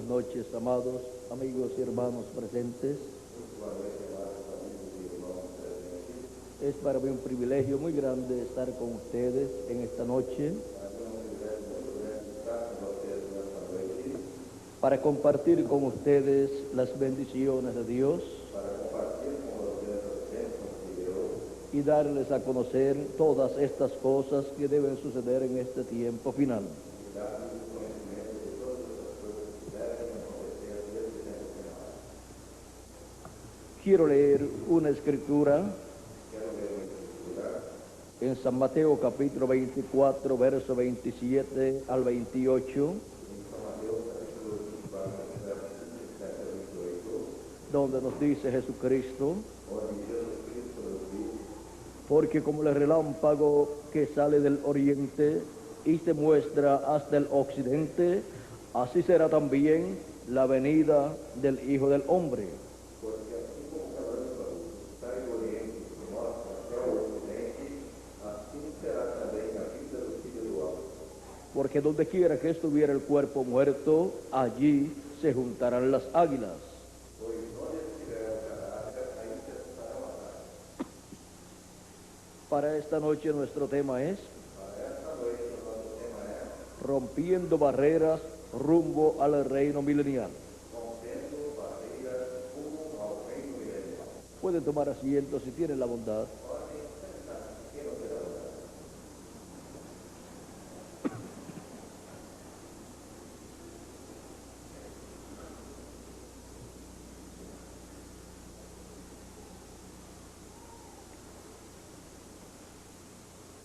buenas noches, amados amigos y hermanos presentes. Es para mí un privilegio muy grande estar con ustedes en esta noche para compartir con ustedes las bendiciones de Dios y darles a conocer todas estas cosas que deben suceder en este tiempo final. Quiero leer una escritura en San Mateo capítulo 24, verso 27 al 28, donde nos dice Jesucristo: porque como el relámpago que sale del oriente y se muestra hasta el occidente, así será también la venida del Hijo del Hombre. Porque donde quiera que estuviera el cuerpo muerto, allí se juntarán las águilas. Para esta noche nuestro tema es rompiendo barreras rumbo al reino milenial. Pueden tomar asiento si tienen la bondad.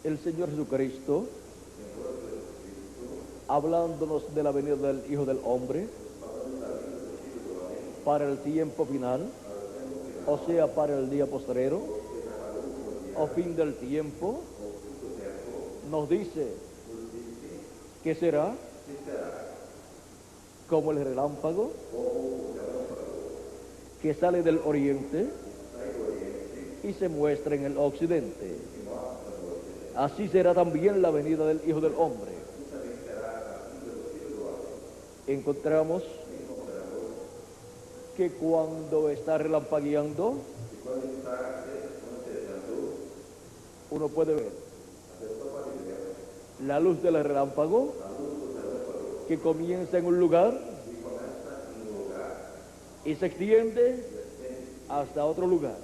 El Señor Jesucristo, hablándonos de la venida del Hijo del Hombre para el tiempo final, o sea, para el día postrero, o fin del tiempo, nos dice que será como el relámpago que sale del oriente y se muestra en el occidente. Así será también la venida del Hijo del Hombre. Encontramos que cuando está relampagueando, uno puede ver la luz del relámpago que comienza en un lugar y se extiende hasta otro lugar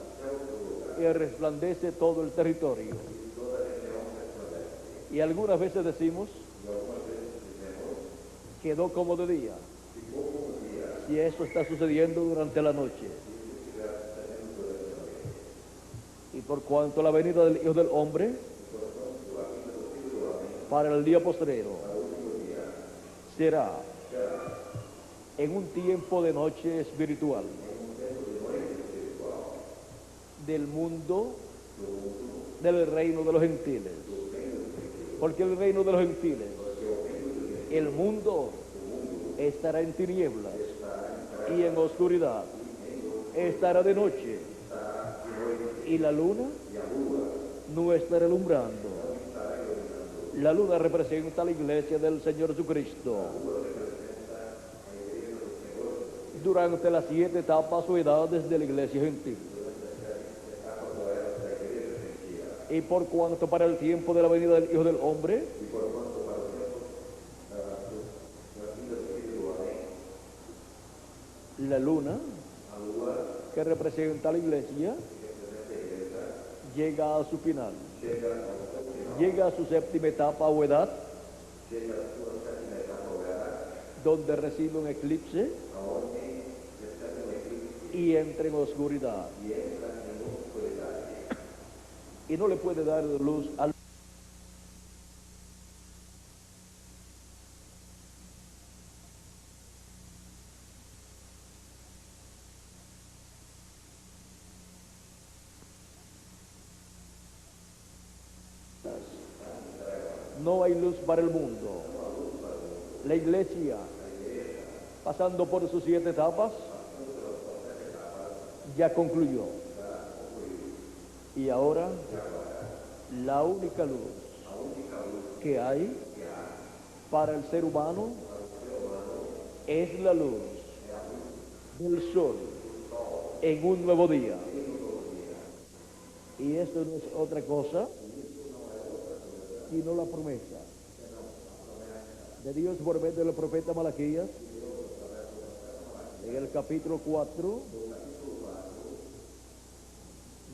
y resplandece todo el territorio. Y algunas veces decimos, quedó como de día, si eso está sucediendo durante la noche. Y por cuanto la venida del Hijo del Hombre para el día postrero será en un tiempo de noche espiritual del mundo del reino de los gentiles. Porque el reino de los gentiles, el mundo estará en tinieblas y en oscuridad, estará de noche y la luna no estará alumbrando. La luna representa a la iglesia del Señor Jesucristo durante las 7 etapas o edades de la iglesia gentil. Y por cuanto para el tiempo de la venida del Hijo del Hombre, la luna, que representa a la iglesia, llega a su final, llega a su 7ª etapa o edad, donde recibe un eclipse y entra en oscuridad. Y no le puede dar luz al no hay luz para el mundo. La iglesia, pasando por sus 7 etapas, ya concluyó. Y ahora, la única luz que hay para el ser humano es la luz del sol en un nuevo día. Y esto no es otra cosa sino la promesa de Dios por medio del profeta Malaquías en el capítulo 4,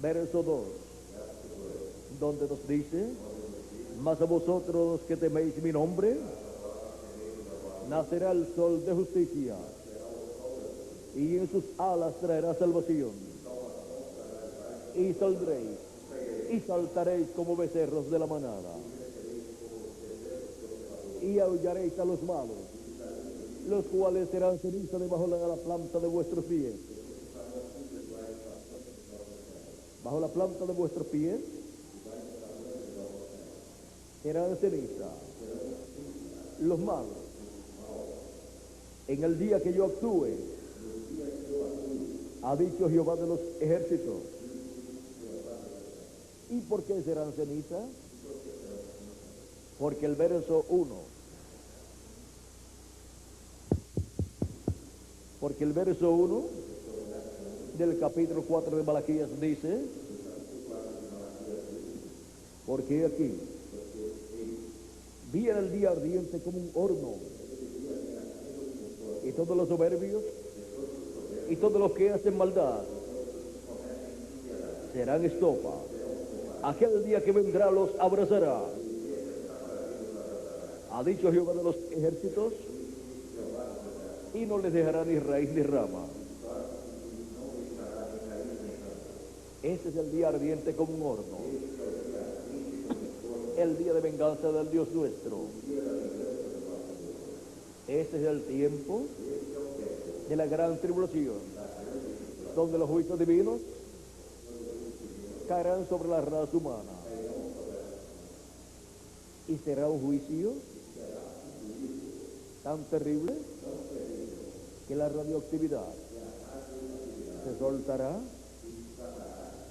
verso 2, donde nos dice: mas a vosotros que teméis mi nombre, nacerá el sol de justicia, y en sus alas traerá salvación, y saldréis y saltaréis como becerros de la manada, y aullaréis a los malos, los cuales serán ceniza debajo de la planta de vuestros pies. Bajo la planta de vuestros pies serán ceniza los malos. En el día que yo actúe, ha dicho Jehová de los ejércitos. ¿Y por qué serán ceniza? Porque el verso 1, del capítulo 4 de Malaquías dice: porque aquí viene el día ardiente como un horno, y todos los soberbios y todos los que hacen maldad serán estopa. Aquel día que vendrá los abrazará, ha dicho Jehová de los ejércitos, y no les dejará ni raíz ni rama. Este es el día ardiente como un horno, el día de venganza del Dios nuestro. Este es el tiempo de la gran tribulación, donde los juicios divinos caerán sobre la raza humana, y será un juicio tan terrible que la radioactividad se soltará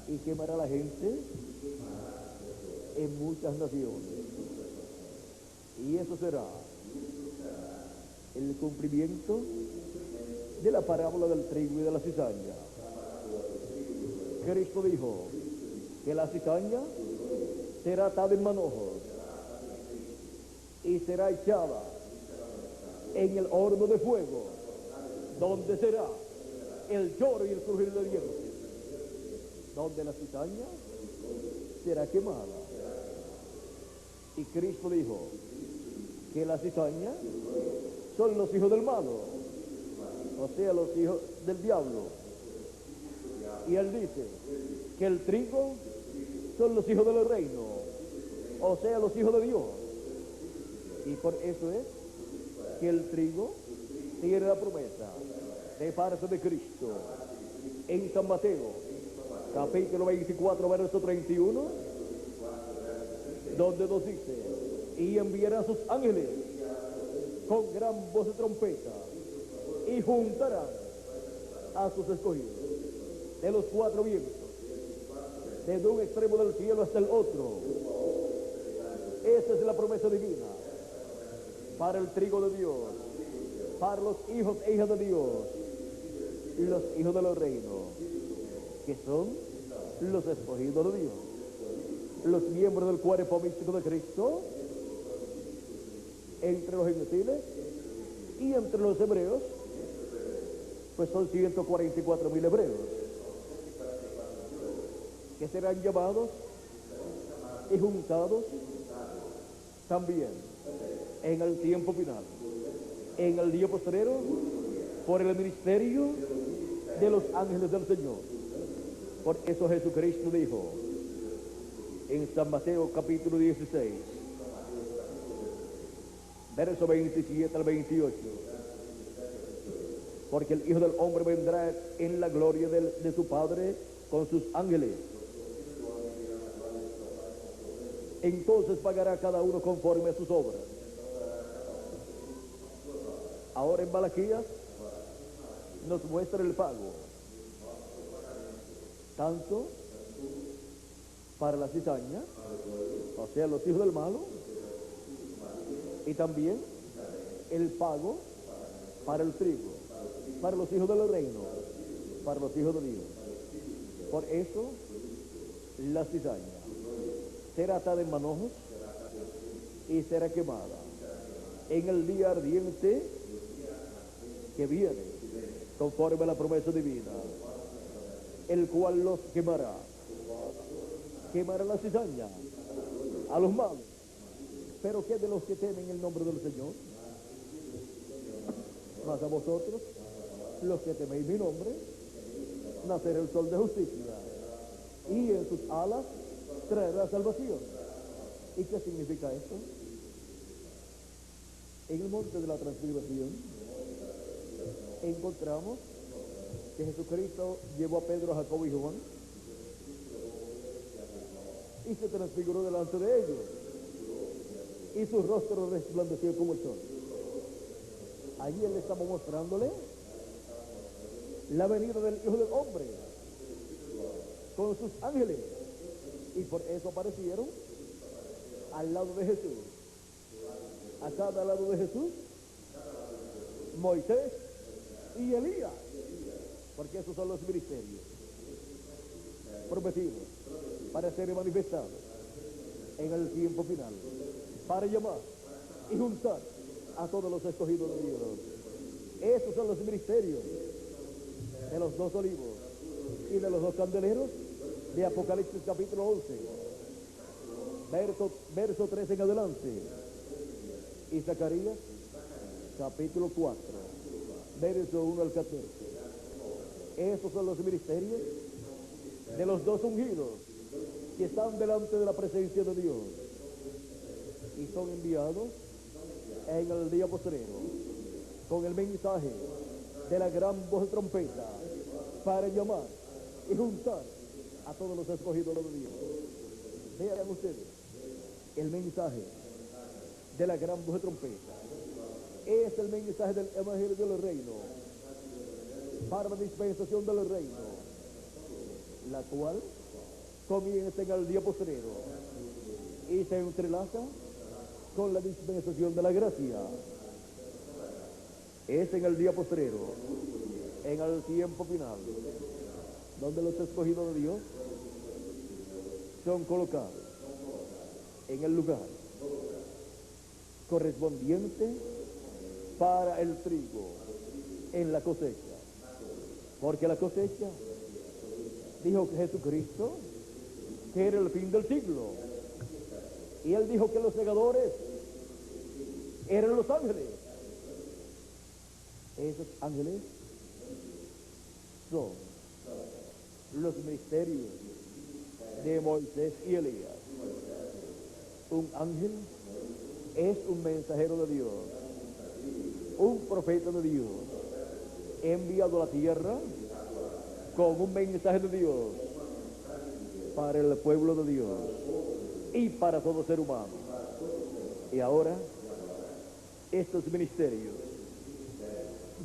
y quemará a la gente en muchas naciones. Y eso será el cumplimiento de la parábola del trigo y de la cizaña. Cristo dijo que la cizaña será atada en manojos y será echada en el horno de fuego, donde será el lloro y el crujir de dientes, donde la cizaña será quemada. Y Cristo dijo que la cizaña son los hijos del malo, o sea, los hijos del diablo. Y él dice que el trigo son los hijos del reino, o sea, los hijos de Dios. Y por eso es que el trigo tiene la promesa de parte de Cristo en San Mateo, capítulo 24, verso 31, donde nos dice: y enviará a sus ángeles con gran voz de trompeta, y juntarán a sus escogidos de los cuatro vientos, desde un extremo del cielo hasta el otro. Esa es la promesa divina para el trigo de Dios, para los hijos e hijas de Dios, y los hijos de los reinos, que son los escogidos de Dios, los miembros del cuerpo místico de Cristo, entre los gentiles y entre los hebreos, pues son 144,000 hebreos, que serán llamados y juntados también en el tiempo final, en el día postrero, por el ministerio de los ángeles del Señor. Por eso Jesucristo dijo en San Mateo capítulo 16, verso 27 al 28, porque el Hijo del Hombre vendrá en la gloria de su Padre con sus ángeles. Entonces pagará cada uno conforme a sus obras. Ahora en Malaquías nos muestra el pago, tanto para la cizaña, o sea, los hijos del malo, y también el pago para el trigo, para los hijos del reino, para los hijos de Dios. Por eso, la cizaña será atada en manojos y será quemada en el día ardiente que viene, conforme a la promesa divina, el cual los quemará. Quemará la cizaña a los malos. Pero ¿qué de los que temen el nombre del Señor? Mas a vosotros, los que teméis mi nombre, nacerá el sol de justicia, y en sus alas traerá salvación. ¿Y qué significa esto? En el monte de la transfiguración encontramos que Jesucristo llevó a Pedro, a Jacobo y Juan y se transfiguró delante de ellos, y su rostro resplandeció como el sol. Allí él estaba mostrándole la venida del Hijo del Hombre con sus ángeles, y por eso aparecieron al lado de Jesús. A cada lado de Jesús, Moisés y Elías, porque esos son los ministerios prometidos para ser manifestados en el tiempo final, para llamar y juntar a todos los escogidos de Dios. Esos son los ministerios de los dos olivos y de los dos candeleros de Apocalipsis capítulo 11, verso 3 en adelante, y Zacarías capítulo 4, verso 1 al 14. Esos son los ministerios de los dos ungidos que están delante de la presencia de Dios y son enviados en el día postrero con el mensaje de la gran voz de trompeta para llamar y juntar a todos los escogidos de Dios. Vean ustedes el mensaje de la gran voz de trompeta. Es el mensaje del evangelio del reino para la dispensación del reino, la cual comienza en el día postrero y se entrelaza con la dispensación de la gracia. Es en el día postrero, en el tiempo final, donde los escogidos de Dios son colocados en el lugar correspondiente para el trigo en la cosecha. Porque la cosecha, dijo Jesucristo, que era el fin del siglo. Y él dijo que los segadores eran los ángeles. Esos ángeles son los misterios de Moisés y Elías. Un ángel es un mensajero de Dios, un profeta de Dios, enviado a la tierra con un mensaje de Dios para el pueblo de Dios y para todo ser humano. Y ahora, estos ministerios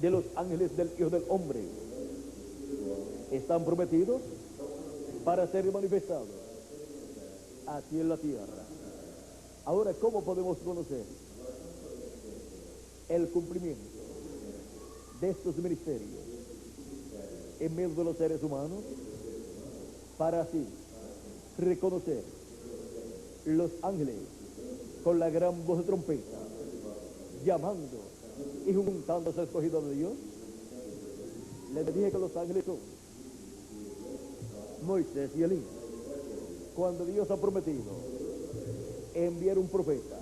de los ángeles del Hijo del Hombre están prometidos para ser manifestados aquí en la tierra. Ahora, ¿cómo podemos conocer el cumplimiento de estos ministerios en medio de los seres humanos, para así reconocer los ángeles con la gran voz de trompeta, llamando y juntando a los escogidos de Dios? Les dije que los ángeles son Moisés y Elías. Cuando Dios ha prometido enviar un profeta,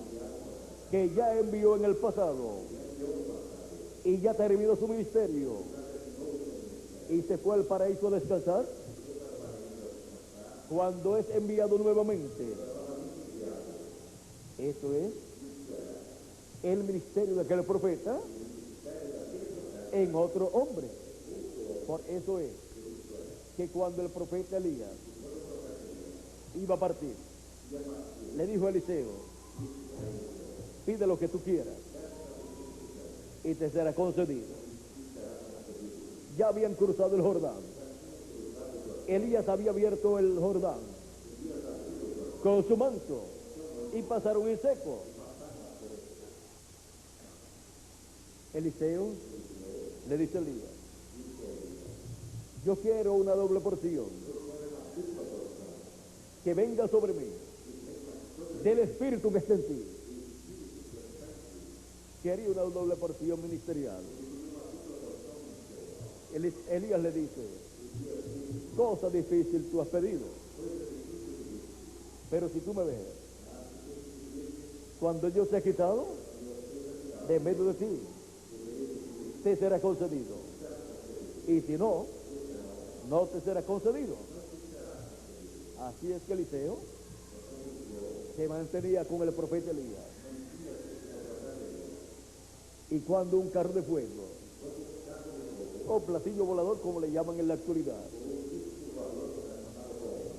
que ya envió en el pasado y ya terminó su ministerio y se fue al paraíso a descansar, cuando es enviado nuevamente, eso es el ministerio de aquel profeta en otro hombre. Por eso es que cuando el profeta Elías iba a partir, le dijo a Eliseo: pide lo que tú quieras y te será concedido. Ya habían cruzado el Jordán. Elías había abierto el Jordán con su manto y pasaron en seco. Eliseo Le dice Elías, yo quiero una doble porción que venga sobre mí del Espíritu que está en ti. Quería una doble porción ministerial. Elías le dice, cosa difícil tú has pedido, pero si tú me ves, cuando yo se ha quitado de medio de ti, te será concedido, y si no, no te será concedido. Así es que Eliseo se mantenía con el profeta Elías. Y cuando un carro de fuego, o platillo volador como le llaman en la actualidad,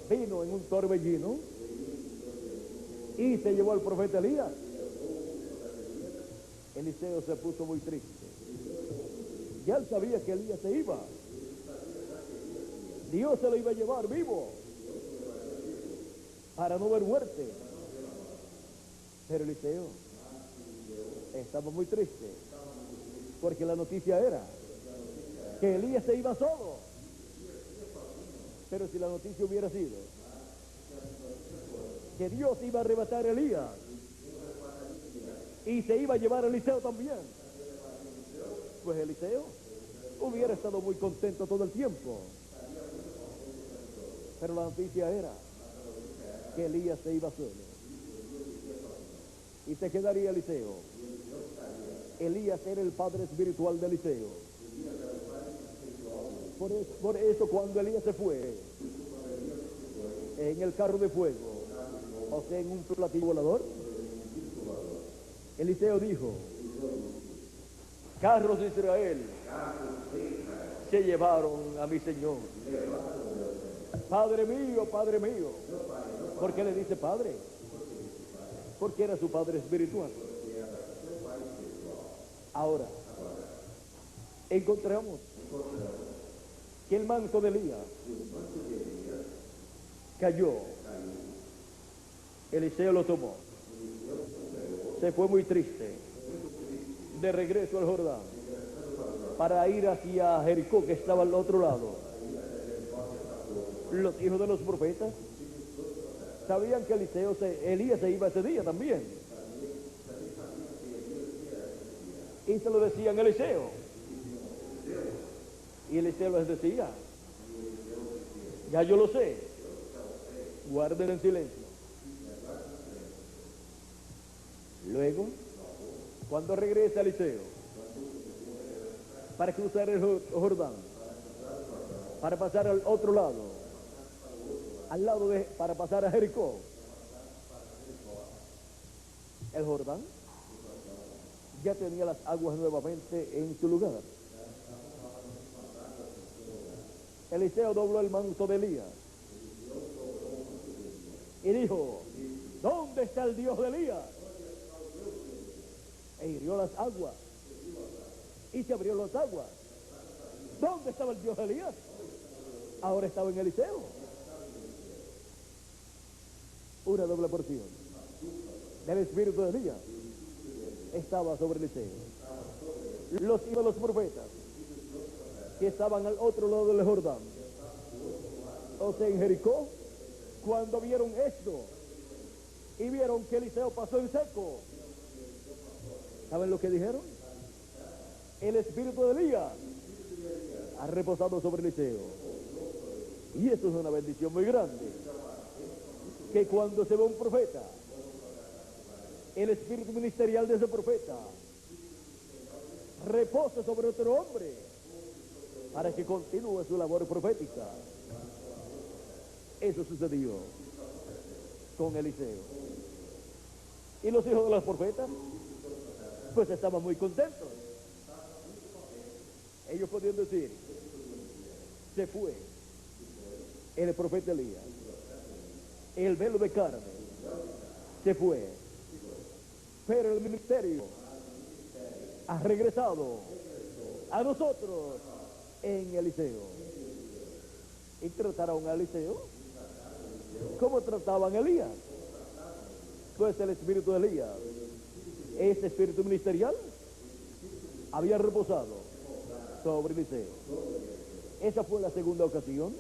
vino en un torbellino y se llevó al profeta Elías, Eliseo se puso muy triste. Ya él sabía que Elías se iba. Dios se lo iba a llevar vivo para no ver muerte. Pero Eliseo estaba muy triste porque la noticia era que Elías se iba solo. Pero si la noticia hubiera sido que Dios iba a arrebatar a Elías y se iba a llevar a Eliseo también, pues Eliseo hubiera estado muy contento todo el tiempo. Pero la noticia era que Elías se iba solo. Y se quedaría Eliseo. Elías era el padre espiritual de Eliseo. Por eso cuando Elías se fue en el carro de fuego, o sea, en un platillo volador, Eliseo dijo, carros de Israel se llevaron a mi Señor. Padre mío, Padre mío. ¿Por qué le dice Padre? Porque era su Padre espiritual. Ahora, encontramos que el manto de Elías cayó. Eliseo lo tomó. Se fue muy triste de regreso al Jordán para ir hacia Jericó, que estaba al otro lado. Los hijos de los profetas sabían que Elías se iba ese día también, y se lo decían a Eliseo, y Eliseo les decía, ya yo lo sé, guarden en silencio. Luego, cuando regresa Eliseo para cruzar el Jordán, para pasar al otro lado, para pasar a Jericó, el Jordán ya tenía las aguas nuevamente en su lugar. Eliseo dobló el manto de Elías y dijo, ¿dónde está el Dios de Elías? E hirió las aguas y se abrió las aguas. ¿Dónde estaba el Dios de Elías? Ahora estaba en Eliseo. Una doble porción del espíritu de Elías estaba sobre Eliseo. Los hijos de los profetas que estaban al otro lado del Jordán, o sea, en Jericó, cuando vieron esto y vieron que Eliseo pasó en seco, ¿saben lo que dijeron? El espíritu de Elías ha reposado sobre Eliseo. Y eso es una bendición muy grande, que cuando se ve un profeta, el espíritu ministerial de ese profeta reposa sobre otro hombre para que continúe su labor profética. Eso sucedió con Eliseo. Y los hijos de los profetas pues estaban muy contentos. Ellos podían decir, se fue el profeta Elías, el velo de carne se fue, pero el ministerio ha regresado a nosotros en Eliseo. Y trataron a Eliseo como trataban a Elías. Pues el espíritu de Elías, ese espíritu ministerial, había reposado sobre Eliseo. Esa fue la segunda ocasión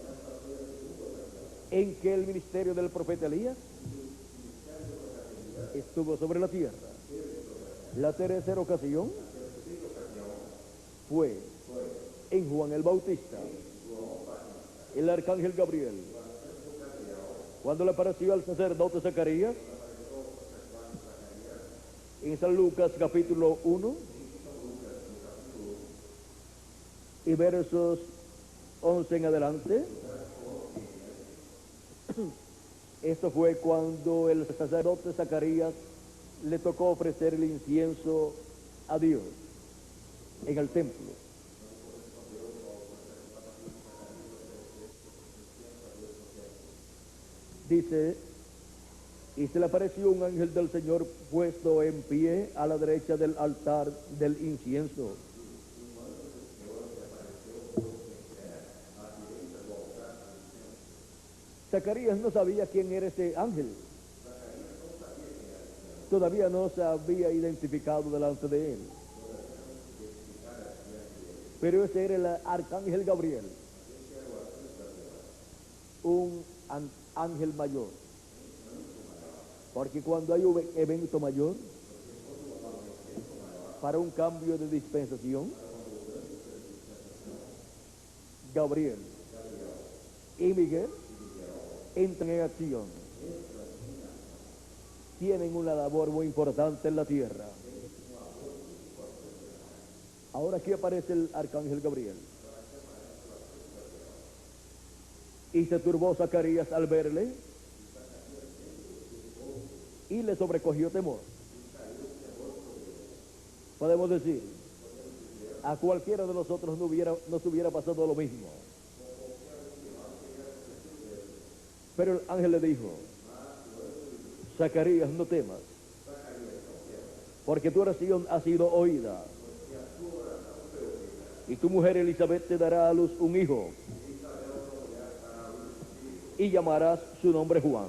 en que el ministerio del profeta Elías estuvo sobre la tierra. La tercera ocasión fue en Juan el Bautista, el arcángel Gabriel, cuando le apareció al sacerdote Zacarías, en San Lucas capítulo 1 y versos 11 en adelante. Esto fue cuando el sacerdote Zacarías le tocó ofrecer el incienso a Dios en el templo. Dice, y se le apareció un ángel del Señor puesto en pie a la derecha del altar del incienso. Zacarías no sabía quién era ese ángel. Todavía no se había identificado delante de él. Pero ese era el arcángel Gabriel, un ángel mayor. Porque cuando hay un evento mayor, para un cambio de dispensación, Gabriel y Miguel entran en acción. Tienen una labor muy importante en la tierra. Ahora aquí aparece el arcángel Gabriel. Y se turbó Zacarías al verle y le sobrecogió temor. Podemos decir, a cualquiera de nosotros nos hubiera pasado lo mismo. Pero el ángel le dijo, Zacarías, no temas, porque tu oración ha sido oída, y tu mujer Elizabeth te dará a luz un hijo, y llamarás su nombre Juan,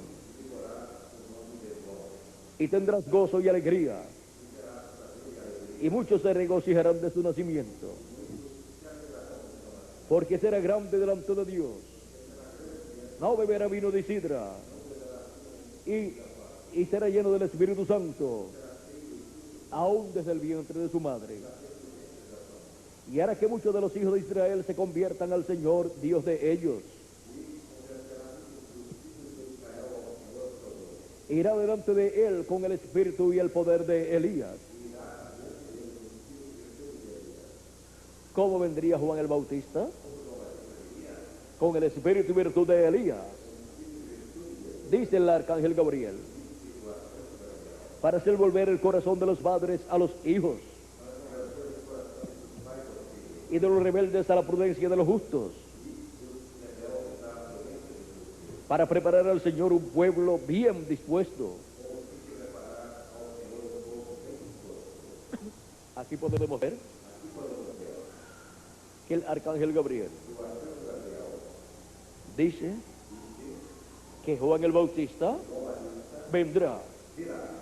y tendrás gozo y alegría, y muchos se regocijarán de su nacimiento, porque será grande delante de Dios. No beberá vino de sidra, y será lleno del Espíritu Santo, aún desde el vientre de su madre. Y hará que muchos de los hijos de Israel se conviertan al Señor, Dios de ellos. Irá delante de él con el espíritu y el poder de Elías. ¿Cómo vendría Juan el Bautista? Con el espíritu y virtud de Elías, dice el arcángel Gabriel, para hacer volver el corazón de los padres a los hijos, y de los rebeldes a la prudencia de los justos, para preparar al Señor un pueblo bien dispuesto. Aquí podemos ver que el arcángel Gabriel dice que Juan el Bautista vendrá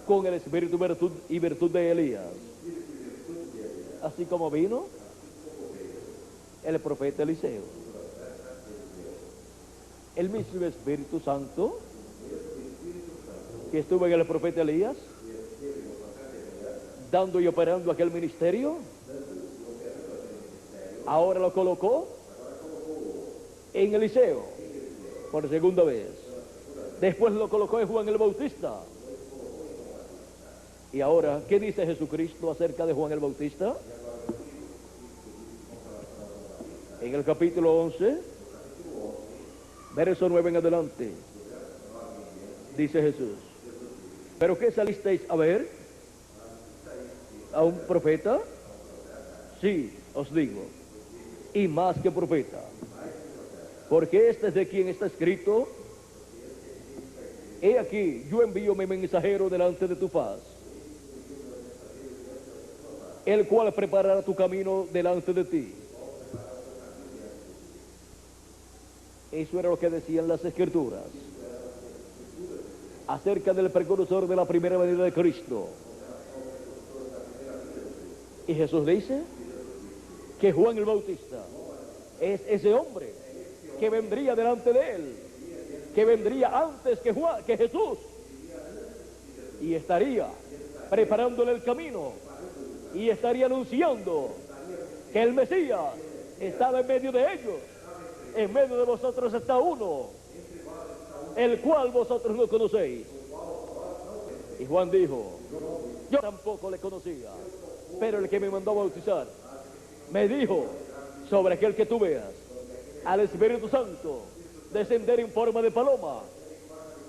con el espíritu y virtud de Elías, así como vino el profeta Eliseo. El mismo Espíritu Santo que estuvo en el profeta Elías, dando y operando aquel ministerio, ahora lo colocó en Eliseo por segunda vez. Después lo colocó en Juan el Bautista. Y ahora, ¿qué dice Jesucristo acerca de Juan el Bautista? En el capítulo 11, verso 9 en adelante, dice Jesús, ¿pero qué salisteis a ver? ¿A un profeta? Sí, os digo, y más que profeta, porque este es de quien está escrito, he aquí, yo envío mi mensajero delante de tu faz, el cual preparará tu camino delante de ti. Eso era lo que decían las Escrituras acerca del precursor de la primera venida de Cristo. Y Jesús dice que Juan el Bautista es ese hombre que vendría delante de él, que vendría antes que Jesús, y estaría preparándole el camino, y estaría anunciando que el Mesías estaba en medio de ellos. En medio de vosotros está uno, el cual vosotros no conocéis. Y Juan dijo: yo tampoco le conocía, pero el que me mandó a bautizar me dijo: sobre aquel que tú veas al Espíritu Santo descender en forma de paloma,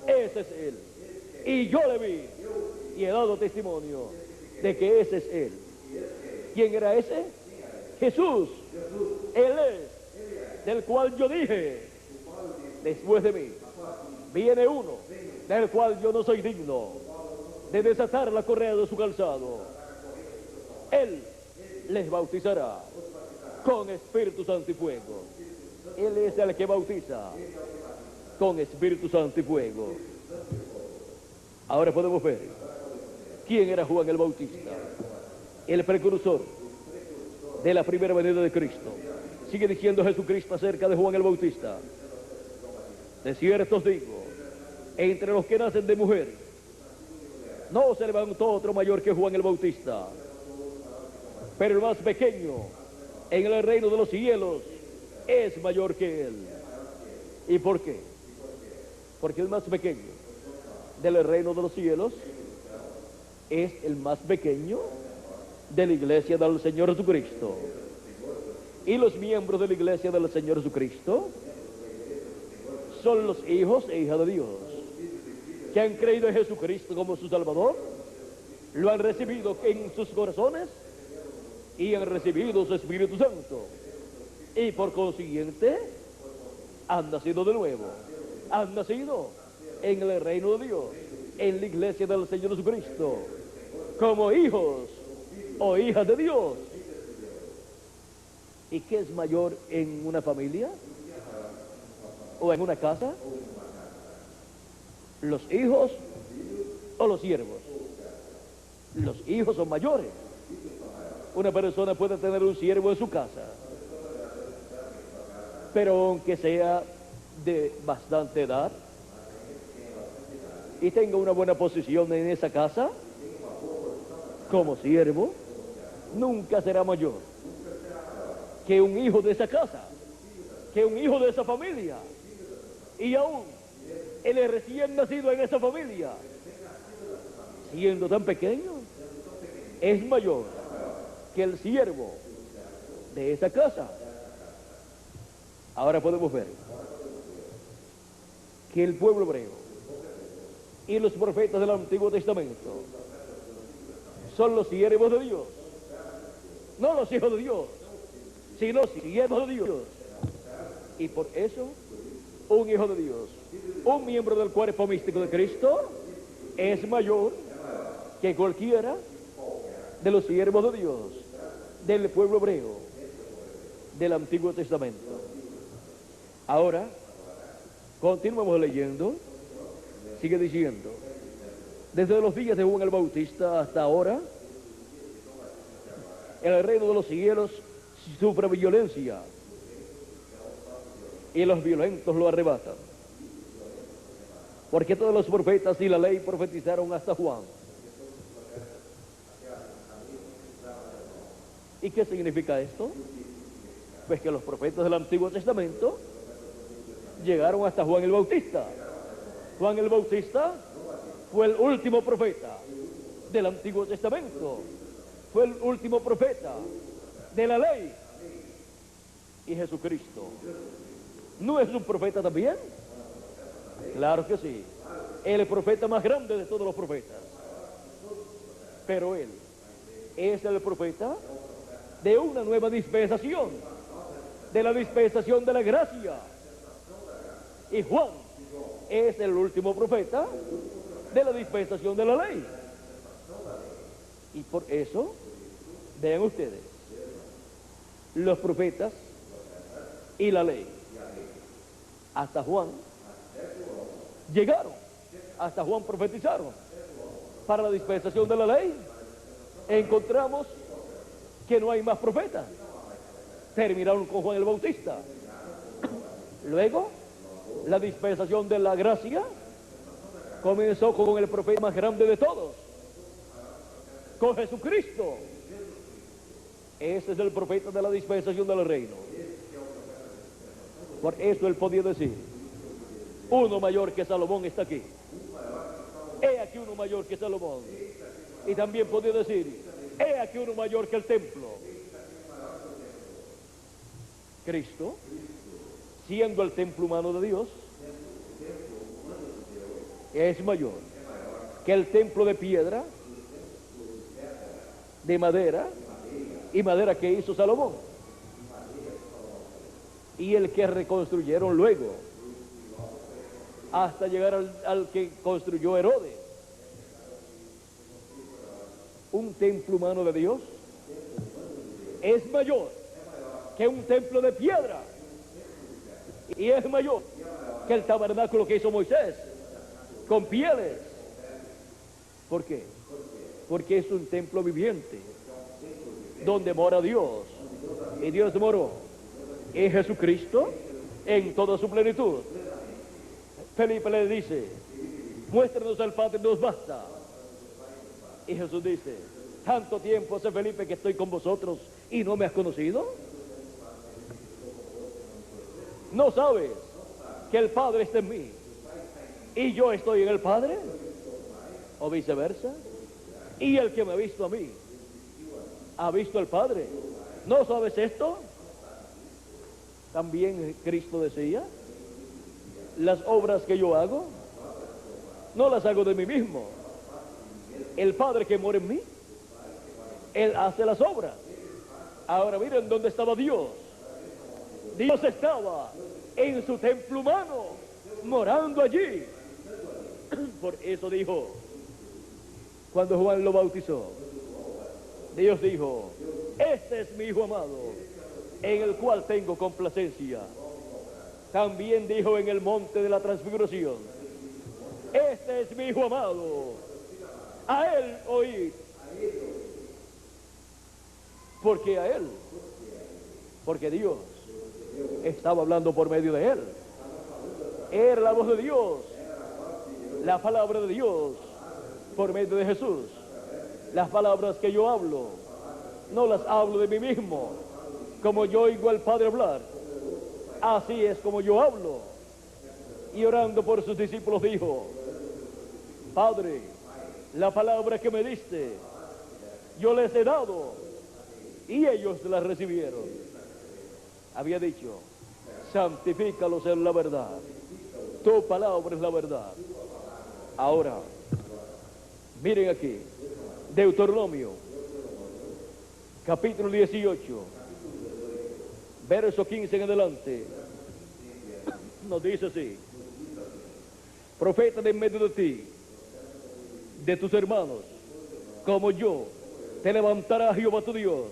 ese es él. Y yo le vi y he dado testimonio de que ese es él. ¿Quién era ese? Jesús. Él es, del cual yo dije: después de mí viene uno del cual yo no soy digno de desatar la correa de su calzado. Él les bautizará con Espíritu Santo y fuego. Él es el que bautiza con Espíritu Santo y fuego. Ahora podemos ver quién era Juan el Bautista, el precursor de la primera venida de Cristo. Sigue diciendo Jesucristo acerca de Juan el Bautista: de cierto os digo, entre los que nacen de mujer no se levantó otro mayor que Juan el Bautista, pero el más pequeño en el reino de los cielos es mayor que él. ¿Y por qué? Porque el más pequeño del reino de los cielos es el más pequeño de la iglesia del Señor Jesucristo. Y los miembros de la iglesia del Señor Jesucristo son los hijos e hijas de Dios, que han creído en Jesucristo como su Salvador, lo han recibido en sus corazones y han recibido su Espíritu Santo, y por consiguiente han nacido de nuevo, han nacido en el reino de Dios, en la iglesia del Señor Jesucristo, como hijos o hijas de Dios. ¿Y qué es mayor en una familia o en una casa? ¿Los hijos o los siervos? Los hijos son mayores. Una persona puede tener un siervo en su casa, pero aunque sea de bastante edad y tenga una buena posición en esa casa, como siervo, nunca será mayor que un hijo de esa casa, que un hijo de esa familia. Y aún el recién nacido en esa familia, siendo tan pequeño, es mayor que el siervo de esa casa. Ahora podemos ver que el pueblo hebreo y los profetas del Antiguo Testamento son los siervos de Dios, no los hijos de Dios, sino siervos de Dios. Y por eso un hijo de Dios, un miembro del cuerpo místico de Cristo, es mayor que cualquiera de los siervos de Dios del pueblo hebreo del Antiguo Testamento. Ahora continuamos leyendo. Sigue diciendo: desde los días de Juan el Bautista hasta ahora, el reino de los cielos sufre violencia y los violentos lo arrebatan, porque todos los profetas y la ley profetizaron hasta Juan. ¿Y qué significa esto? Pues que los profetas del Antiguo Testamento llegaron hasta Juan el Bautista. Juan el Bautista fue el último profeta del Antiguo Testamento, fue el último profeta de la ley. ¿Y Jesucristo no es un profeta también? Claro que sí, el profeta más grande de todos los profetas, pero él es el profeta de una nueva dispensación, de la dispensación de la gracia. Y Juan es el último profeta de la dispensación de la ley. Y por eso, vean ustedes, los profetas y la ley hasta Juan llegaron, hasta Juan profetizaron. Para la dispensación de la ley encontramos que no hay más profetas, terminaron con Juan el Bautista. Luego, la dispensación de la gracia comenzó con el profeta más grande de todos, con Jesucristo. Ese es el profeta de la dispensación del reino. Por eso él podía decir: uno mayor que Salomón está aquí. He aquí uno mayor que Salomón. Y también podía decir: he aquí uno mayor que el templo. Cristo, siendo el templo humano de Dios, es mayor que el templo de piedra, de madera, y madera que hizo Salomón, y el que reconstruyeron luego, hasta llegar al que construyó Herodes. Un templo humano de Dios es mayor que un templo de piedra, y es mayor que el tabernáculo que hizo Moisés con pieles. ¿Por qué? Porque es un templo viviente donde mora Dios, y Dios moró en Jesucristo en toda su plenitud. Felipe le dice: muéstranos al Padre, nos basta. Y Jesús dice: tanto tiempo hace, Felipe, que estoy con vosotros y no me has conocido. ¿No sabes que el Padre está en mí y yo estoy en el Padre? O viceversa. Y el que me ha visto a mí ha visto al Padre. ¿No sabes esto? También Cristo decía: las obras que yo hago, no las hago de mí mismo. El Padre que mora en mí, Él hace las obras. Ahora miren dónde estaba Dios. Dios estaba en su templo humano, morando allí. Por eso dijo, cuando Juan lo bautizó, Dios dijo: este es mi Hijo amado, en el cual tengo complacencia. También dijo en el monte de la transfiguración: este es mi Hijo amado, a Él oíd. ¿Por qué a Él? Porque Dios estaba hablando por medio de Él. Era la voz de Dios, la palabra de Dios por medio de Jesús. Las palabras que yo hablo, no las hablo de mí mismo. Como yo oigo al Padre hablar, así es como yo hablo. Y orando por sus discípulos dijo: Padre, la palabra que me diste, yo les he dado, y ellos la recibieron. Había dicho: santifícalos en la verdad, tu palabra es la verdad. Ahora, miren aquí, Deuteronomio, capítulo 18, verso 15 en adelante, nos dice así: profeta de en medio de ti, de tus hermanos, como yo, te levantará Jehová tu Dios,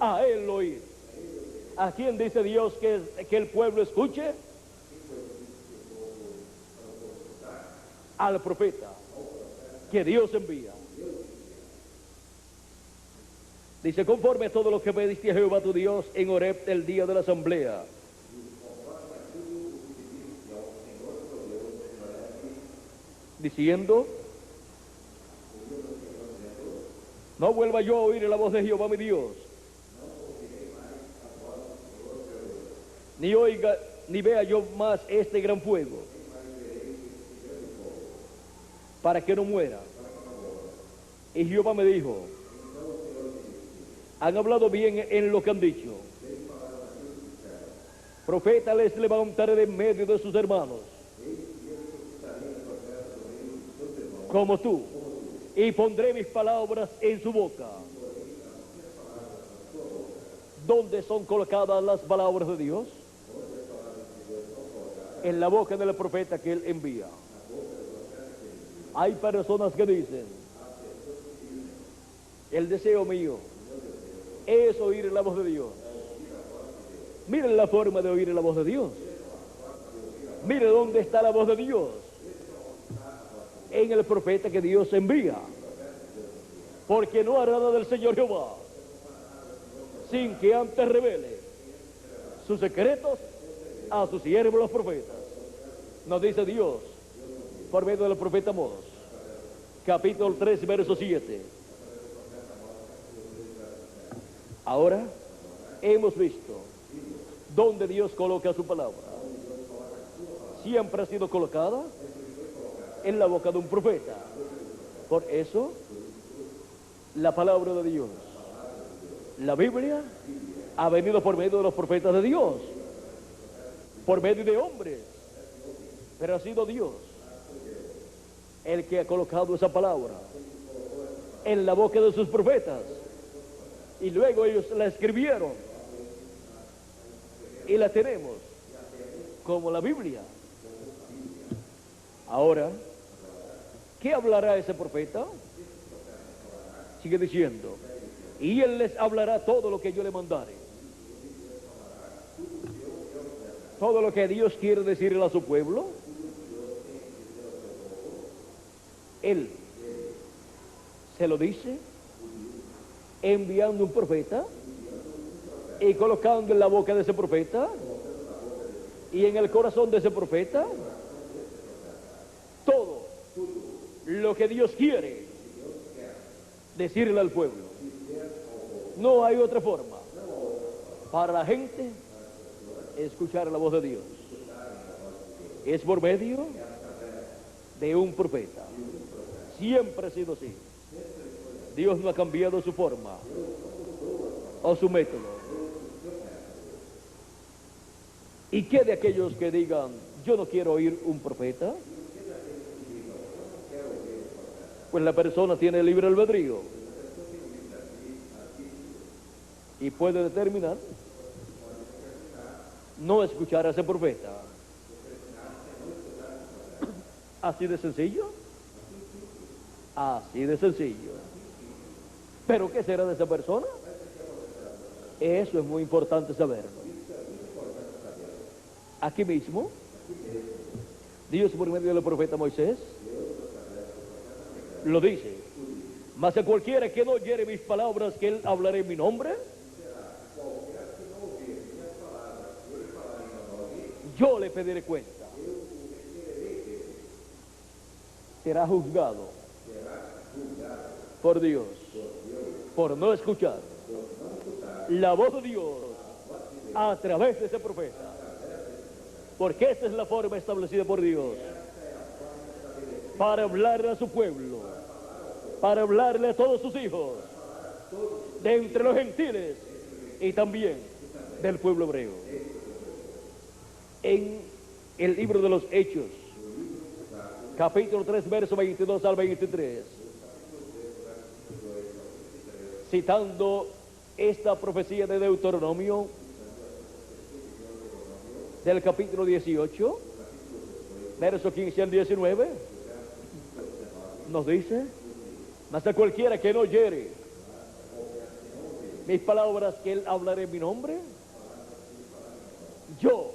a Él oír. ¿A quién dice Dios que el pueblo escuche? Al profeta que Dios envía. Dice: conforme a todo lo que pediste a Jehová tu Dios en Horeb el día de la asamblea. Diciendo: no vuelva yo a oír la voz de Jehová mi Dios, ni oiga, ni vea yo más este gran fuego, para que no muera. Y Jehová me dijo: han hablado bien en lo que han dicho. Profeta les levantaré de en medio de sus hermanos, como tú, y pondré mis palabras en su boca. ¿Dónde son colocadas las palabras de Dios? En la boca del profeta que Él envía. Hay personas que dicen: el deseo mío es oír la voz de Dios. Miren la forma de oír la voz de Dios. Mire dónde está la voz de Dios: en el profeta que Dios envía. Porque no hará nada del Señor Jehová sin que antes revele sus secretos a sus siervos los profetas. Nos dice Dios por medio del profeta Amós, capítulo 3, verso 7. Ahora hemos visto dónde Dios coloca su palabra. Siempre ha sido colocada en la boca de un profeta. Por eso, la palabra de Dios, la Biblia, ha venido por medio de los profetas de Dios, por medio de hombres, pero ha sido Dios el que ha colocado esa palabra en la boca de sus profetas, y luego ellos la escribieron y la tenemos como la Biblia. Ahora, ¿qué hablará ese profeta? Sigue diciendo, y él les hablará todo lo que yo le mandare. Todo lo que Dios quiere decirle a su pueblo, él se lo dice enviando un profeta y colocando en la boca de ese profeta y en el corazón de ese profeta todo lo que Dios quiere decirle al pueblo. No hay otra forma para la gente escuchar la voz de Dios. Es por medio de un profeta. Siempre ha sido así. Dios no ha cambiado su forma o su método. ¿Y qué de aquellos que digan, yo no quiero oír un profeta? Pues la persona tiene libre albedrío y puede determinar no escuchar a ese profeta. Así de sencillo. Así de sencillo. ¿Pero qué será de esa persona? Eso es muy importante saberlo. Aquí mismo, Dios por medio del profeta Moisés lo dice: mas a cualquiera que no oyere mis palabras que él hablaré en mi nombre, yo le pediré cuenta. Será juzgado por Dios por no escuchar la voz de Dios a través de ese profeta. Porque esa es la forma establecida por Dios para hablarle a su pueblo, para hablarle a todos sus hijos, de entre los gentiles y también del pueblo hebreo. En el libro de los Hechos, capítulo 3, verso 22 al 23, citando esta profecía de Deuteronomio, del capítulo 18, verso 15 al 19, nos dice: mas a cualquiera que no oyere mis palabras que él hablaré en mi nombre, yo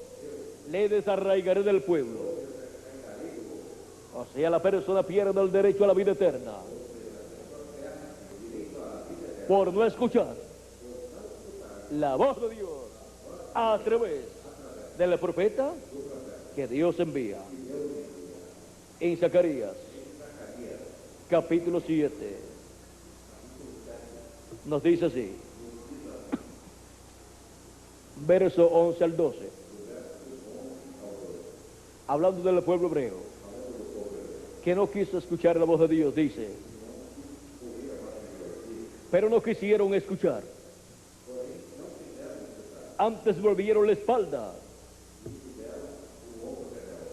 le desarraigaré del pueblo. O sea, la persona pierde el derecho a la vida eterna por no escuchar la voz de Dios a través del profeta que Dios envía. En Zacarías, capítulo 7, nos dice así, verso 11 al 12, hablando del pueblo hebreo que no quiso escuchar la voz de Dios, dice: pero no quisieron escuchar, antes volvieron la espalda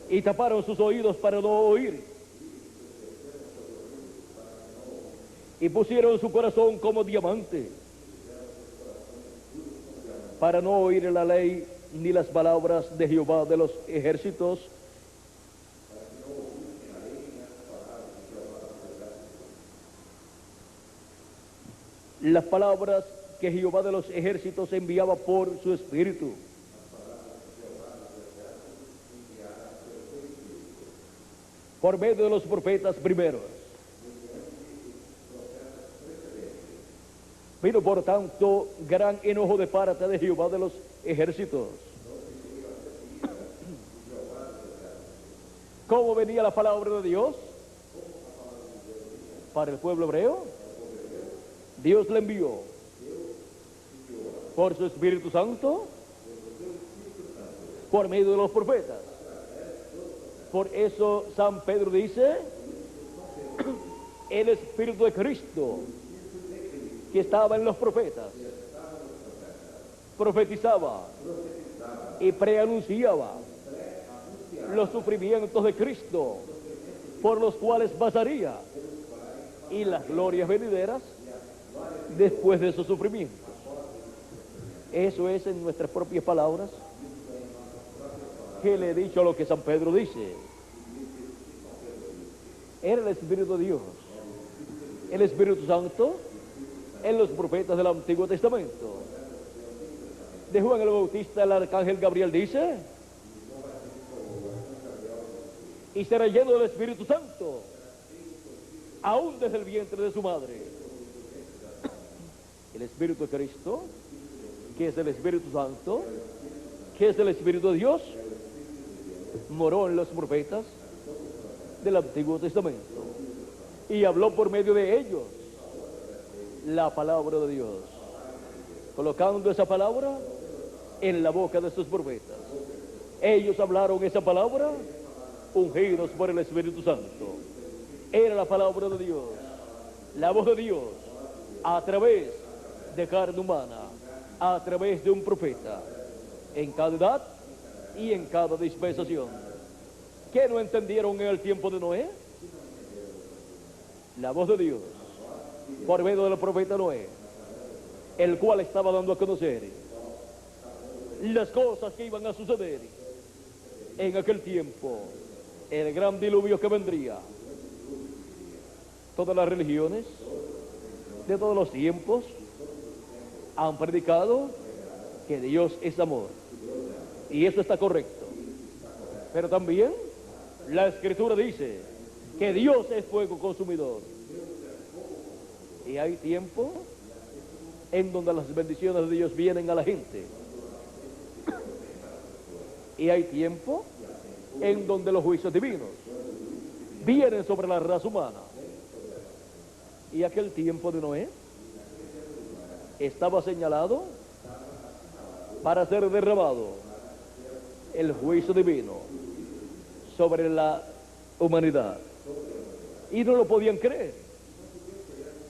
y taparon sus oídos para no oír, y pusieron su corazón como diamante para no oír la ley ni las palabras de Jehová de los ejércitos, las palabras que Jehová de los ejércitos enviaba por su espíritu. Por medio de los profetas primeros. Vino por tanto gran enojo de parte de Jehová de los ejércitos. ¿Cómo venía la palabra de Dios para el pueblo hebreo? Dios le envió por su Espíritu Santo, por medio de los profetas. Por eso San Pedro dice, el Espíritu de Cristo que estaba en los profetas profetizaba y preanunciaba los sufrimientos de Cristo por los cuales pasaría y las glorias venideras después de esos sufrimientos. Eso es en nuestras propias palabras que le he dicho lo que San Pedro dice. Era el Espíritu de Dios, el Espíritu Santo en los profetas del Antiguo Testamento. De Juan el Bautista, el arcángel Gabriel dice, y será lleno del Espíritu Santo, aún desde el vientre de su madre. El Espíritu de Cristo, que es el Espíritu Santo, que es el Espíritu de Dios, moró en los profetas del Antiguo Testamento y habló por medio de ellos la palabra de Dios, colocando esa palabra en la boca de sus profetas. Ellos hablaron esa palabra ungidos por el Espíritu Santo. Era la palabra de Dios, la voz de Dios, a través de carne humana, a través de un profeta, en cada edad y en cada dispensación. ¿Qué no entendieron en el tiempo de Noé? La voz de Dios, por medio del profeta Noé, el cual estaba dando a conocer las cosas que iban a suceder en aquel tiempo, el gran diluvio que vendría. Todas las religiones de todos los tiempos han predicado que Dios es amor, y eso está correcto, pero también la Escritura dice que Dios es fuego consumidor, y hay tiempo en donde las bendiciones de Dios vienen a la gente, y hay tiempo en donde los juicios divinos vienen sobre la raza humana. Y aquel tiempo de Noé estaba señalado para ser derramado el juicio divino sobre la humanidad, y no lo podían creer.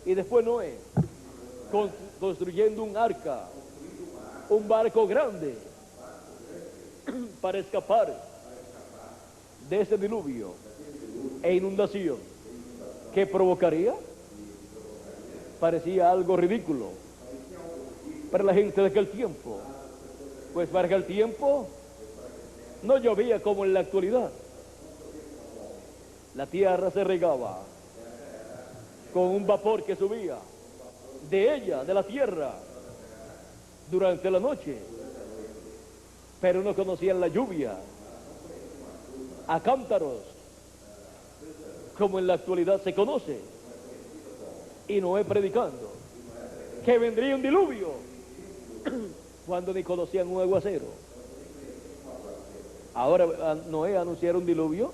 Y después Noé, construyendo un arca, un barco grande para escapar de ese diluvio e inundación que provocaría, parecía algo ridículo para la gente de aquel tiempo, pues para aquel tiempo no llovía como en la actualidad. La tierra se regaba con un vapor que subía de ella, de la tierra, durante la noche, pero no conocían la lluvia a cántaros como en la actualidad se conoce. Y Noé predicando que vendría un diluvio cuando ni conocían un aguacero. Ahora Noé anunciara un diluvio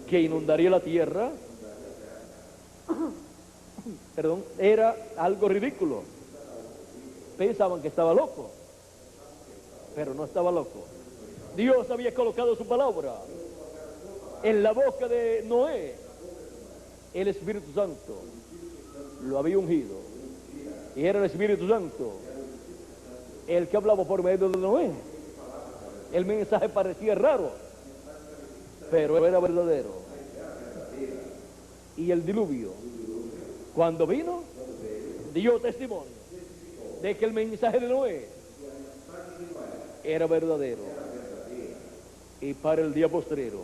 que inundaría la tierra. Perdón, era algo ridículo. Pensaban que estaba loco, pero no estaba loco. Dios había colocado su palabra en la boca de Noé. El Espíritu Santo lo había ungido, y era el Espíritu Santo el que hablaba por medio de Noé. El mensaje parecía raro, pero era verdadero. Y el diluvio, cuando vino, dio testimonio de que el mensaje de Noé era verdadero. Y para el día postrero,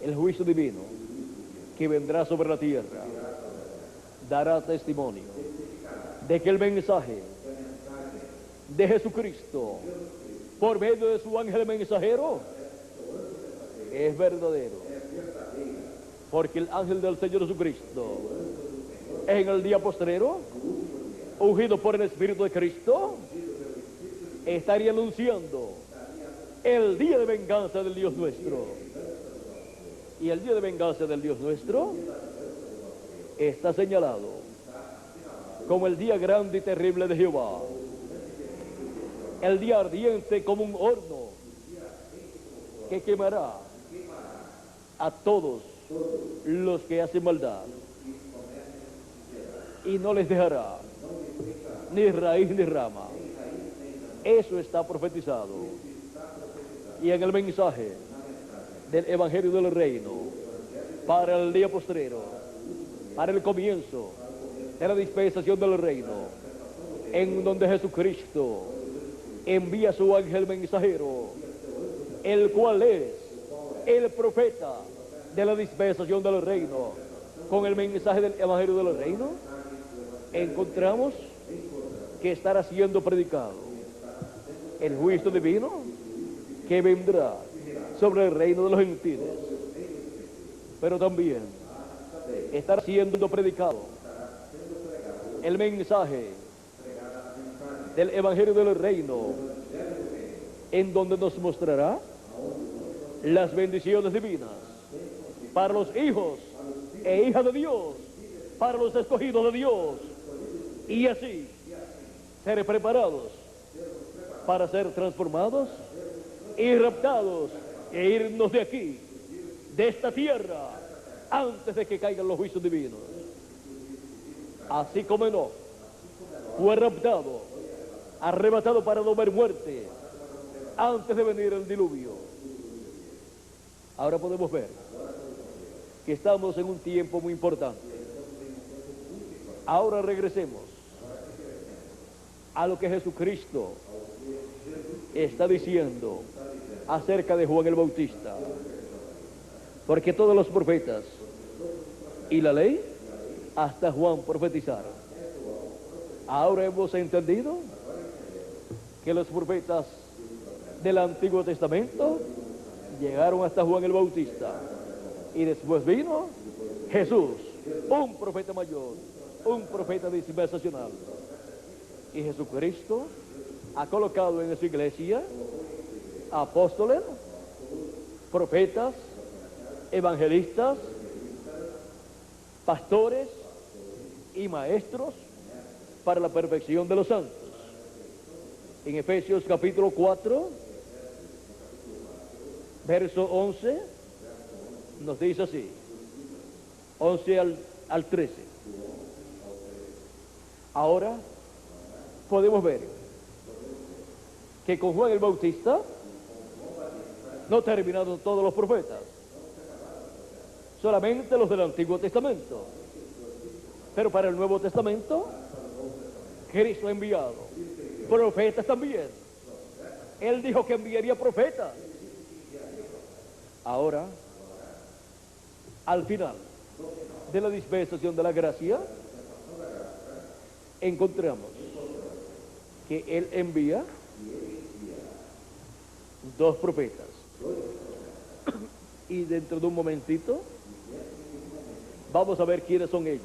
el juicio divino que vendrá sobre la tierra dará testimonio de que el mensaje de Jesucristo por medio de su ángel mensajero es verdadero, porque el ángel del Señor Jesucristo en el día postrero, ungido por el Espíritu de Cristo, estaría anunciando el día de venganza del Dios nuestro. Y el día de venganza del Dios nuestro está señalado como el día grande y terrible de Jehová, el día ardiente como un horno que quemará a todos los que hacen maldad y no les dejará ni raíz ni rama. Eso está profetizado. Y en el mensaje del Evangelio del Reino para el día postrero, para el comienzo de la dispensación del reino, en donde Jesucristo envía a su ángel mensajero, el cual es el profeta de la dispensación del reino, con el mensaje del Evangelio del Reino, encontramos que estará siendo predicado el juicio divino que vendrá sobre el reino de los gentiles, pero también estará siendo predicado el mensaje del Evangelio del Reino, en donde nos mostrará las bendiciones divinas para los hijos e hijas de Dios, para los escogidos de Dios, y así ser preparados para ser transformados y raptados e irnos de aquí, de esta tierra, antes de que caigan los juicios divinos. Así como Enoc fue raptado, arrebatado para no ver muerte, antes de venir el diluvio. Ahora podemos ver que estamos en un tiempo muy importante. Ahora regresemos a lo que Jesucristo está diciendo acerca de Juan el Bautista, porque todos los profetas y la ley hasta Juan profetizaron. Ahora hemos entendido que los profetas del Antiguo Testamento llegaron hasta Juan el Bautista, y después vino Jesús, un profeta mayor, un profeta dispensacional, y Jesucristo ha colocado en su iglesia apóstoles, profetas, evangelistas, pastores y maestros para la perfección de los santos. En Efesios capítulo 4, verso 11, nos dice así, 11 al 13. Ahora podemos ver que con Juan el Bautista no terminaron todos los profetas, solamente los del Antiguo Testamento, pero para el Nuevo Testamento Cristo ha enviado profetas también. Él dijo que enviaría profetas. Ahora, al final de la dispensación de la gracia, encontramos que Él envía dos profetas. Y dentro de un momentito vamos a ver quiénes son ellos.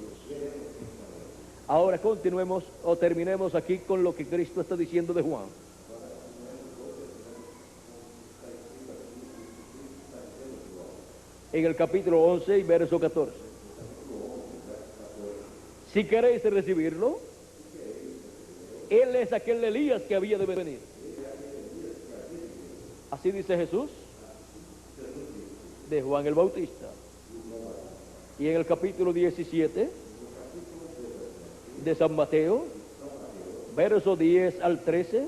Ahora continuemos o terminemos aquí con lo que Cristo está diciendo de Juan. En el capítulo 11 y verso 14. Si queréis recibirlo, Él es aquel Elías que había de venir. Así dice Jesús de Juan el Bautista. Y en el capítulo 17 de San Mateo, verso 10 al 13,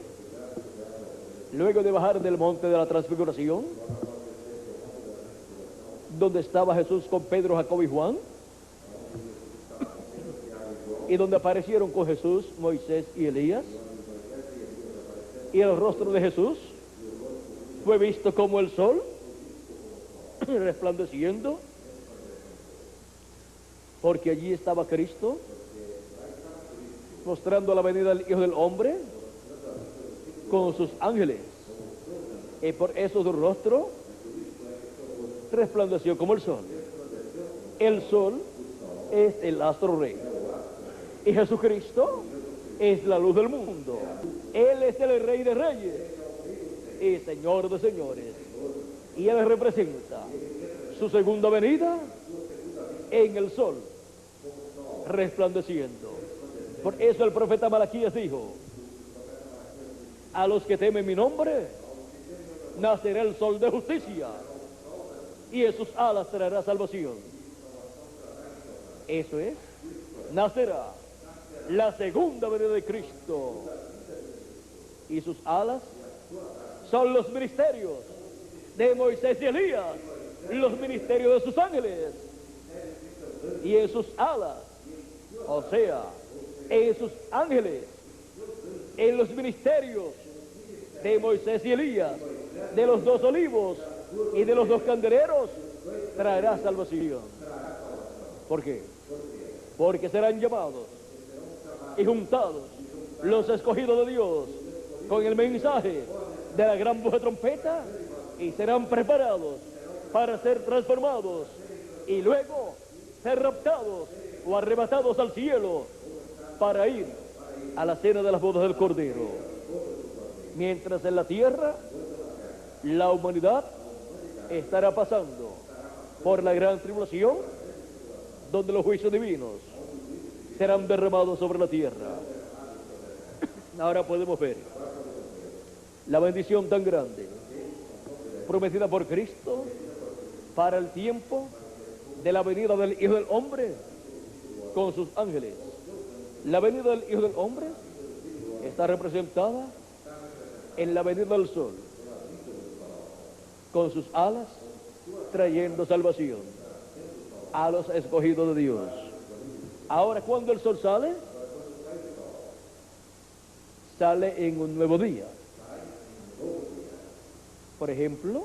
luego de bajar del monte de la transfiguración, donde estaba Jesús con Pedro, Jacobo y Juan, y donde aparecieron con Jesús Moisés y Elías, y el rostro de Jesús fue visto como el sol resplandeciendo, porque allí estaba Cristo mostrando la venida del Hijo del Hombre con sus ángeles, y por eso su rostro resplandeció como el sol. El sol es el astro rey. Y Jesucristo es la luz del mundo. Él es el Rey de Reyes y Señor de Señores. Y Él representa su segunda venida en el sol, resplandeciendo. Por eso el profeta Malaquías dijo: a los que temen mi nombre, nacerá el sol de justicia, y en sus alas traerá salvación. Eso es, nacerá la segunda venida de Cristo, y sus alas son los ministerios de Moisés y Elías, los ministerios de sus ángeles, y en sus alas, o sea, en sus ángeles, en los ministerios de Moisés y Elías, de los dos olivos y de los dos candeleros, traerá salvación. ¿Por qué? Porque serán llamados y juntados los escogidos de Dios con el mensaje de la gran voz de trompeta, y serán preparados para ser transformados y luego ser raptados o arrebatados al cielo para ir a la cena de las bodas del Cordero. Mientras en la tierra la humanidad estará pasando por la gran tribulación, donde los juicios divinos serán derramados sobre la tierra. Ahora podemos ver la bendición tan grande prometida por Cristo para el tiempo de la venida del Hijo del Hombre con sus ángeles. La venida del Hijo del Hombre está representada en la venida del sol, con sus alas trayendo salvación a los escogidos de Dios. Ahora, cuando el sol sale, sale en un nuevo día. Por ejemplo,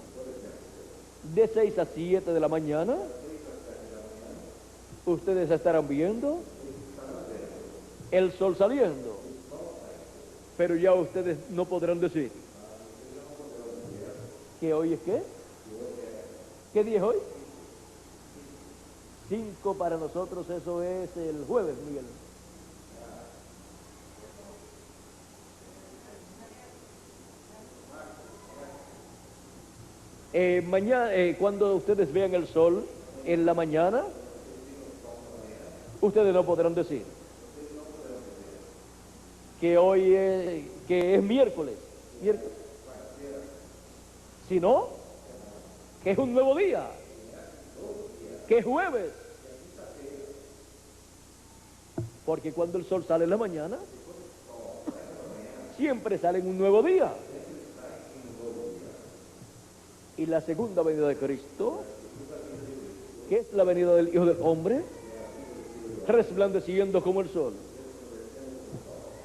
de 6 a 7 de la mañana, ustedes estarán viendo el sol saliendo, pero ya ustedes no podrán decir que hoy es ¿qué? ¿Qué día es hoy? 5 para nosotros, eso es el jueves, Miguel. Mañana, cuando ustedes vean el sol en la mañana, ustedes no podrán decir que hoy es miércoles, sino que es un nuevo día, que es jueves, porque cuando el sol sale en la mañana, siempre sale en un nuevo día. Y la segunda venida de Cristo, que es la venida del Hijo del Hombre, resplandeciendo como el sol,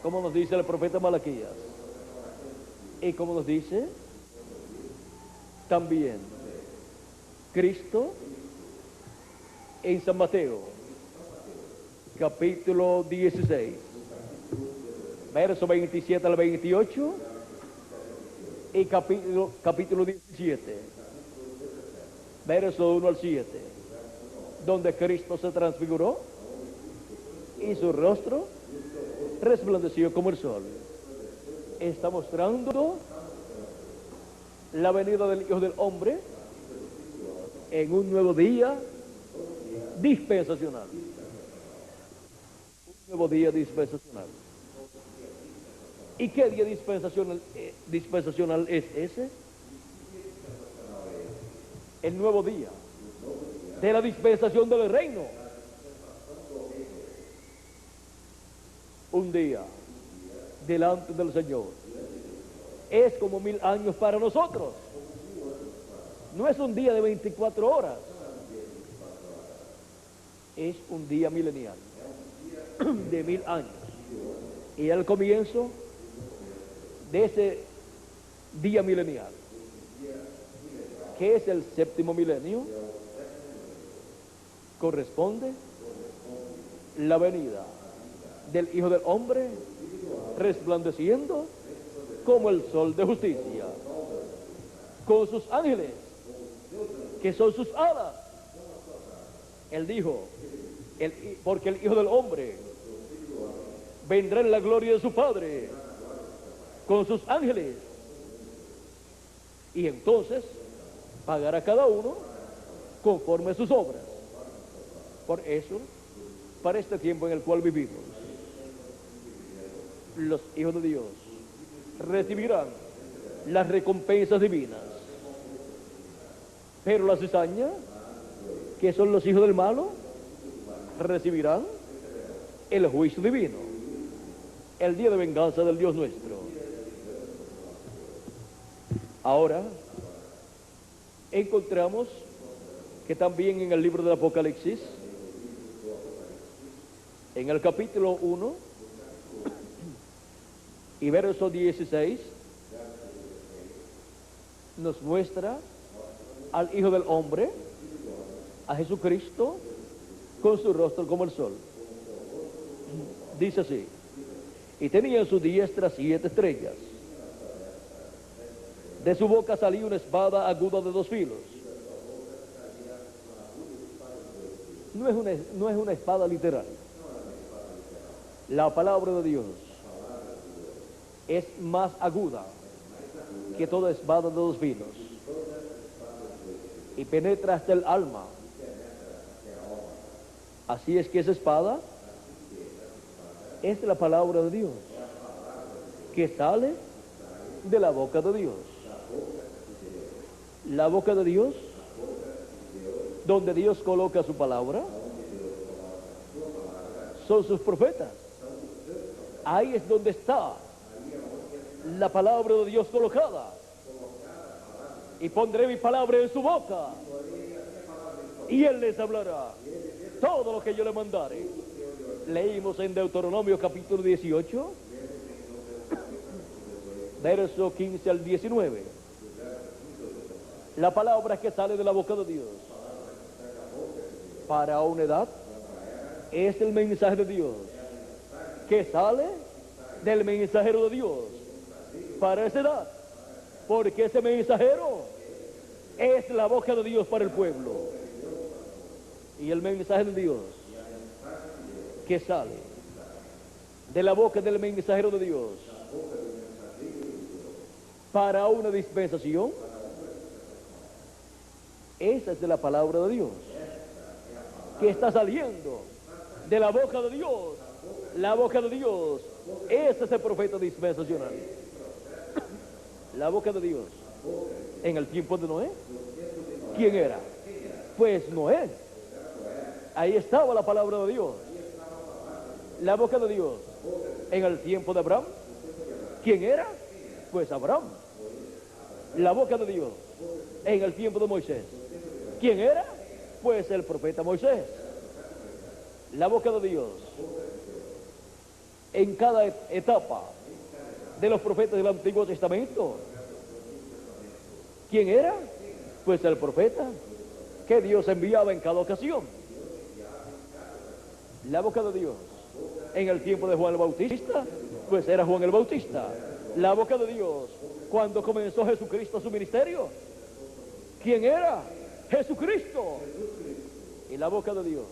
como nos dice el profeta Malaquías, y como nos dice también Cristo en San Mateo, capítulo 16, verso 27 al 28, y capítulo 17, verso 1 al 7, donde Cristo se transfiguró y su rostro resplandeció como el sol. Está mostrando la venida del Hijo del Hombre en un nuevo día dispensacional. Un nuevo día dispensacional. ¿Y qué día dispensacional es ese? El nuevo día de la dispensación del reino. Un día delante del Señor es como 1000 años para nosotros. No es un día de 24 horas, es un día milenial de 1000 años. Y al comienzo de ese día milenial, que es el 7º milenio, corresponde la venida del Hijo del Hombre resplandeciendo como el sol de justicia, con sus ángeles, que son sus alas. Él dijo, porque el Hijo del Hombre vendrá en la gloria de su Padre con sus ángeles, y entonces pagará cada uno conforme a sus obras. Por eso, para este tiempo en el cual vivimos, los hijos de Dios recibirán las recompensas divinas, pero la cizaña, que son los hijos del malo, recibirán el juicio divino, el día de venganza del Dios nuestro. Ahora encontramos que también en el libro del Apocalipsis, en el capítulo 1 y verso 16, nos muestra al Hijo del Hombre, a Jesucristo, con su rostro como el sol. Dice así: y tenía en su diestra 7 estrellas. De su boca salía una espada aguda de 2 filos. No es una espada literal. La palabra de Dios es más aguda que toda espada de 2 filos, y penetra hasta el alma. Así es que esa espada es la palabra de Dios, que sale de la boca de Dios. La boca de Dios, donde Dios coloca su palabra, son sus profetas. Ahí es donde está la palabra de Dios colocada. Y pondré mi palabra en su boca, y Él les hablará todo lo que yo le mandare. Leímos en Deuteronomio capítulo 18, verso 15 al 19. La palabra que sale de la boca de Dios para una edad es el mensaje de Dios, que sale del mensajero de Dios para esa edad, porque ese mensajero es la boca de Dios para el pueblo. Y el mensaje de Dios que sale de la boca del mensajero de Dios para una dispensación, esa es de la palabra de Dios, que está saliendo de la boca de Dios. La boca de Dios, ese es el profeta dispensacional. La boca de Dios en el tiempo de Noé, ¿quién era? Pues Noé. Ahí estaba la palabra de Dios. La boca de Dios en el tiempo de Abraham, ¿quién era? Pues Abraham. La boca de Dios en el tiempo de Moisés, ¿quién era? Pues el profeta Moisés. La boca de Dios en cada etapa de los profetas del Antiguo Testamento, ¿quién era? Pues el profeta que Dios enviaba en cada ocasión. La boca de Dios en el tiempo de Juan el Bautista, pues era Juan el Bautista. La boca de Dios cuando comenzó Jesucristo su ministerio, ¿quién era? Jesucristo. Y la boca de Dios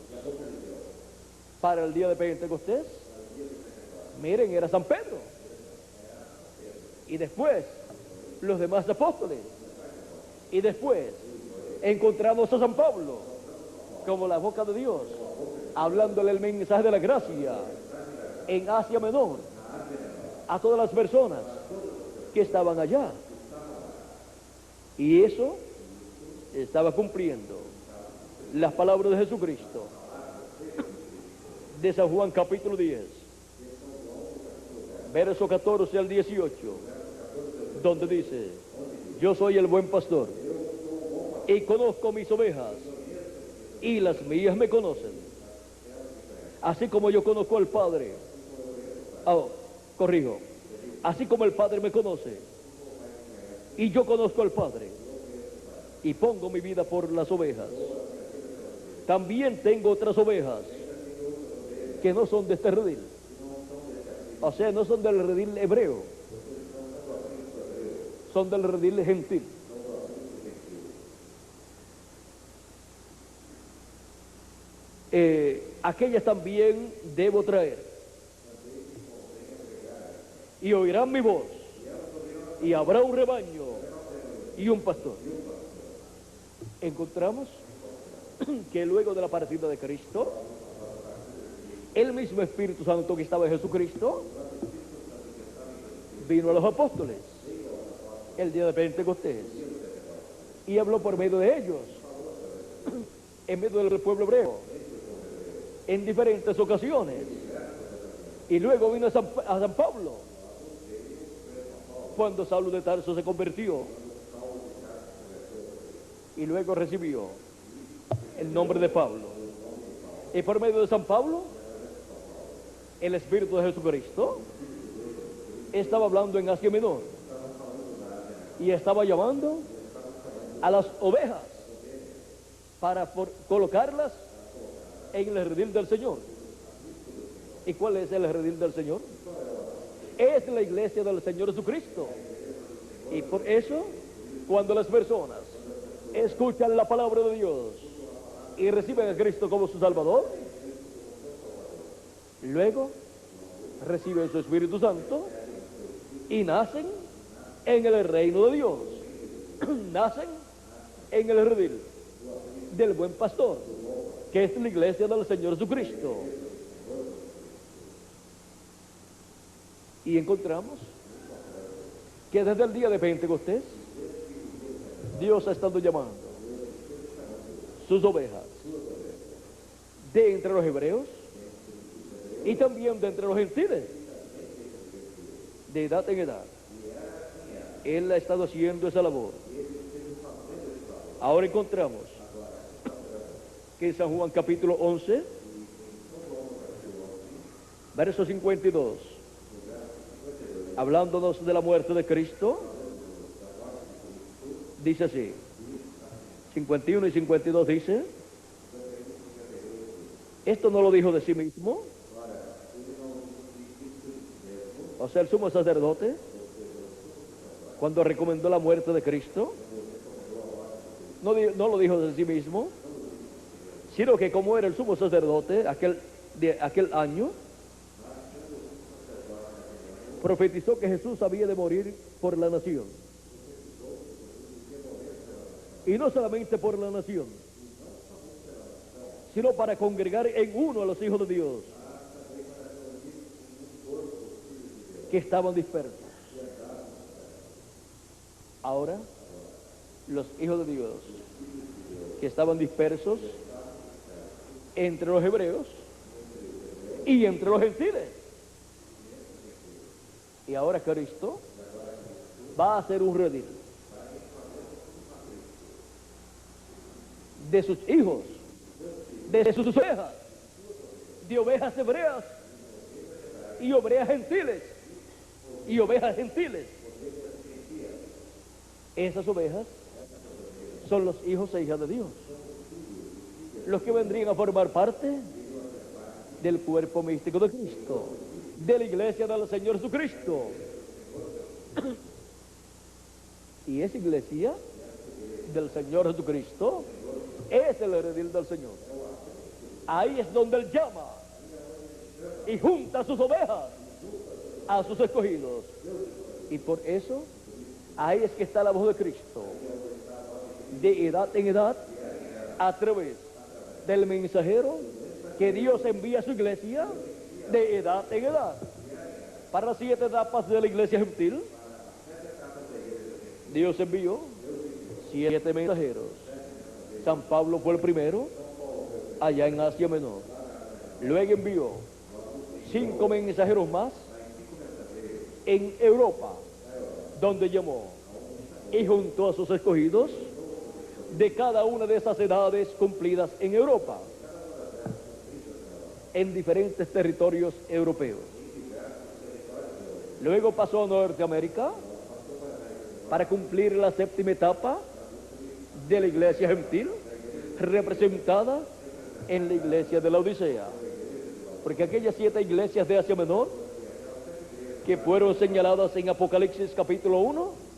para el día de Pentecostés, miren, era San Pedro. Y después los demás apóstoles. Y después encontramos a San Pablo como la boca de Dios, hablándole el mensaje de la gracia en Asia Menor a todas las personas que estaban allá. Y eso estaba cumpliendo las palabras de Jesucristo de San Juan capítulo 10, verso 14 al 18, donde dice: yo soy el buen pastor y conozco mis ovejas, y las mías me conocen, así como yo conozco al Padre. Así como el Padre me conoce, y yo conozco al Padre, y pongo mi vida por las ovejas. También tengo otras ovejas que no son de este redil, o sea, no son del redil hebreo, son del redil gentil. Aquellas también debo traer, y oirán mi voz, y habrá un rebaño y un pastor. Encontramos que luego de la partida de Cristo, el mismo Espíritu Santo que estaba en Jesucristo vino a los apóstoles el día de Pentecostés y habló por medio de ellos, en medio del pueblo hebreo, en diferentes ocasiones. Y luego vino a San Pablo, cuando Saulo de Tarso se convirtió, y luego recibió el nombre de Pablo. Y por medio de San Pablo, el Espíritu de Jesucristo estaba hablando en Asia Menor y estaba llamando a las ovejas para colocarlas en el redil del Señor. ¿Y cuál es el redil del Señor? Es la iglesia del Señor Jesucristo. Y por eso, cuando las personas escuchan la palabra de Dios y reciben a Cristo como su Salvador, luego reciben su Espíritu Santo y nacen en el reino de Dios. Nacen en el redil del buen pastor, que es la iglesia del Señor Jesucristo. Y encontramos que desde el día de Pentecostés, Dios ha estado llamando sus ovejas de entre los hebreos y también de entre los gentiles, de edad en edad. Él ha estado haciendo esa labor. Ahora encontramos que en San Juan capítulo 11, verso 52, hablándonos de la muerte de Cristo, dice así, 51 y 52 dice, esto no lo dijo de sí mismo, o sea, el sumo sacerdote, cuando recomendó la muerte de Cristo, no lo dijo de sí mismo, sino que como era el sumo sacerdote de aquel año, profetizó que Jesús había de morir por la nación. Y no solamente por la nación, sino para congregar en uno a los hijos de Dios que estaban dispersos. Ahora, los hijos de Dios que estaban dispersos entre los hebreos y entre los gentiles. Y ahora Cristo va a hacer un redil de sus hijos, de sus ovejas, de ovejas hebreas y ovejas gentiles, Esas ovejas son los hijos e hijas de Dios, los que vendrían a formar parte del cuerpo místico de Cristo, de la iglesia del Señor Jesucristo. Y esa iglesia del Señor Jesucristo es el redil del Señor. Ahí es donde Él llama y junta a sus ovejas, a sus escogidos. Y por eso, ahí es que está la voz de Cristo, de edad en edad, a través del mensajero que Dios envía a su iglesia, de edad en edad. Para las 7 etapas de la iglesia gentil, Dios envió 7 mensajeros. San Pablo fue el primero, allá en Asia Menor. Luego envió 5 mensajeros más en Europa, donde llamó y juntó a sus escogidos de cada una de esas edades cumplidas en Europa, en diferentes territorios europeos. Luego pasó a Norteamérica para cumplir la 7ª etapa de la iglesia gentil, representada en la iglesia de la Odisea. Porque aquellas 7 iglesias de Asia Menor, que fueron señaladas en Apocalipsis capítulo 1,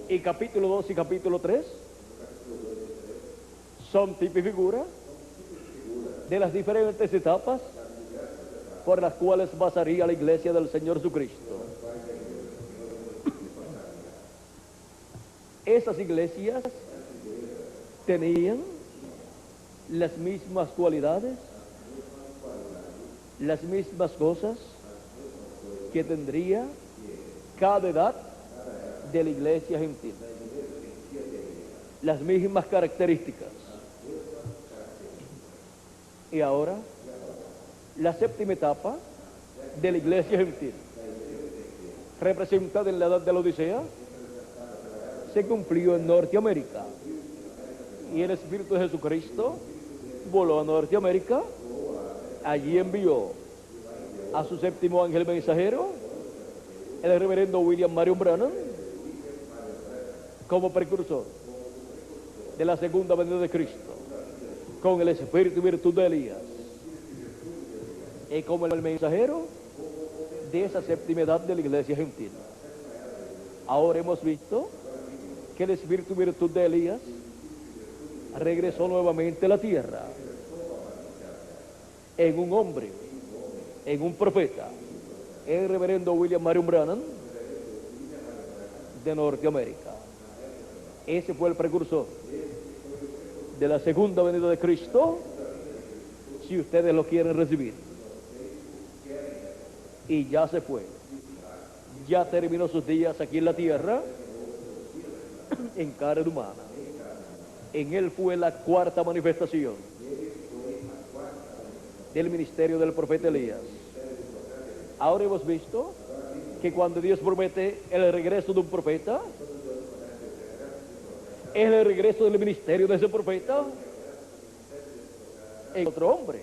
y capítulo 2 y capítulo 3, son tipo y figura de las diferentes etapas por las cuales basaría la iglesia del Señor Jesucristo. Esas iglesias tenían las mismas cualidades, las mismas cosas que tendría cada edad de la iglesia gentil, las mismas características. Y ahora, la séptima etapa de la iglesia gentil, representada en la edad de la Odisea, se cumplió en Norteamérica. Y el Espíritu de Jesucristo voló a Norteamérica. Allí envió a su séptimo ángel mensajero, el reverendo William Marion Branham, como precursor de la segunda venida de Cristo, con el espíritu y virtud de Elías, y como el mensajero de esa séptima edad de la iglesia gentil. Ahora hemos visto que el espíritu y virtud de Elías regresó nuevamente a la tierra en un hombre, en un profeta, el reverendo William Marion Branham de Norteamérica. Ese fue el precursor de la segunda venida de Cristo, si ustedes lo quieren recibir. Y ya se fue, ya terminó sus días aquí en la tierra en carne humana. En él fue la cuarta manifestación del ministerio del profeta Elías. Ahora hemos visto que cuando Dios promete el regreso de un profeta, es el regreso del ministerio de ese profeta en otro hombre.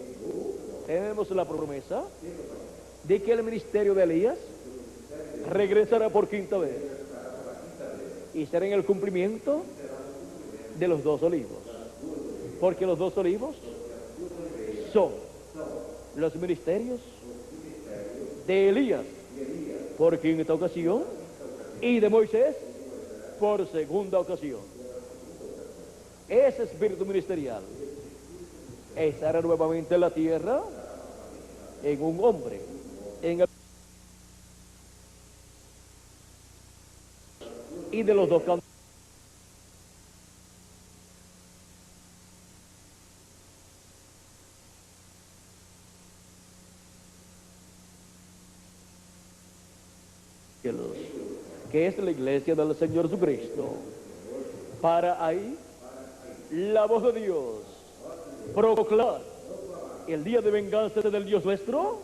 Tenemos la promesa de que el ministerio de Elías regresará por quinta vez y será en el cumplimiento de los 2 olivos, porque los 2 olivos son los ministerios de Elías por quinta ocasión y de Moisés por segunda ocasión. Ese espíritu ministerial estará nuevamente en la tierra en un hombre, en el... y de los 2 cantos. Que es la iglesia del Señor Jesucristo, para ahí la voz de Dios proclamar el día de venganza del Dios nuestro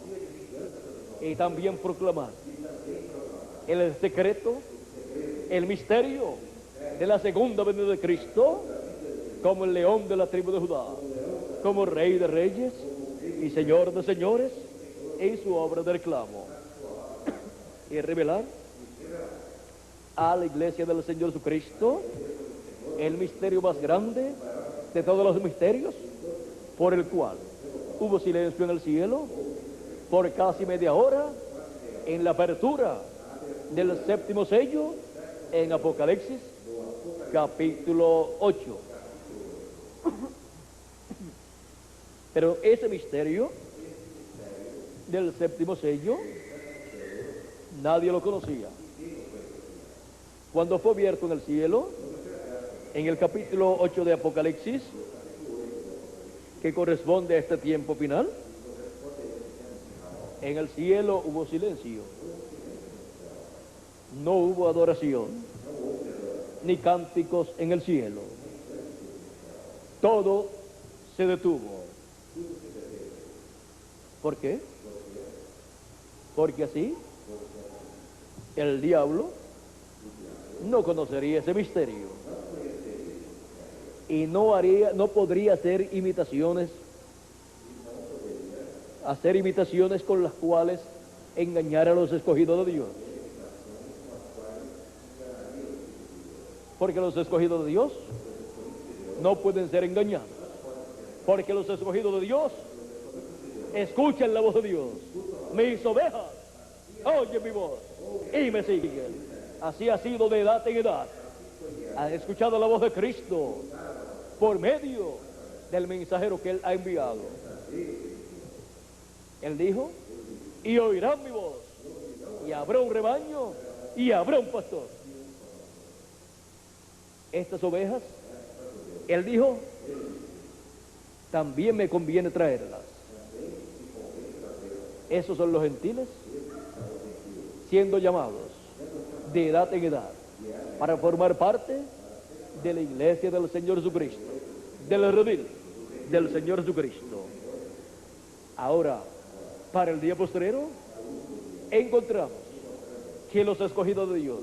y también proclamar el secreto, el misterio de la segunda venida de Cristo como el león de la tribu de Judá, como Rey de reyes y Señor de señores en su obra de reclamo, y revelar a la iglesia del Señor Jesucristo el misterio más grande de todos los misterios, por el cual hubo silencio en el cielo por casi media hora en la apertura del séptimo sello en Apocalipsis capítulo 8. Pero ese misterio del séptimo sello nadie lo conocía. Cuando fue abierto en el cielo, en el capítulo 8 de Apocalipsis, que corresponde a este tiempo final, en el cielo hubo silencio, no hubo adoración, ni cánticos en el cielo. Todo se detuvo. ¿Por qué? Porque así el diablo no conocería ese misterio y no podría hacer imitaciones con las cuales engañar a los escogidos de Dios, porque los escogidos de Dios no pueden ser engañados, porque los escogidos de Dios escuchan la voz de Dios. Mis ovejas oyen mi voz y me siguen. Así ha sido de edad en edad. Han escuchado la voz de Cristo por medio del mensajero que Él ha enviado. Él dijo y oirán mi voz, y habrá un rebaño y habrá un pastor. Estas ovejas, él dijo, también me conviene traerlas. Esos son los gentiles siendo llamados de edad en edad para formar parte de la iglesia del Señor Jesucristo, del redil del Señor Jesucristo. Ahora, para el día postrero, encontramos que los escogidos de Dios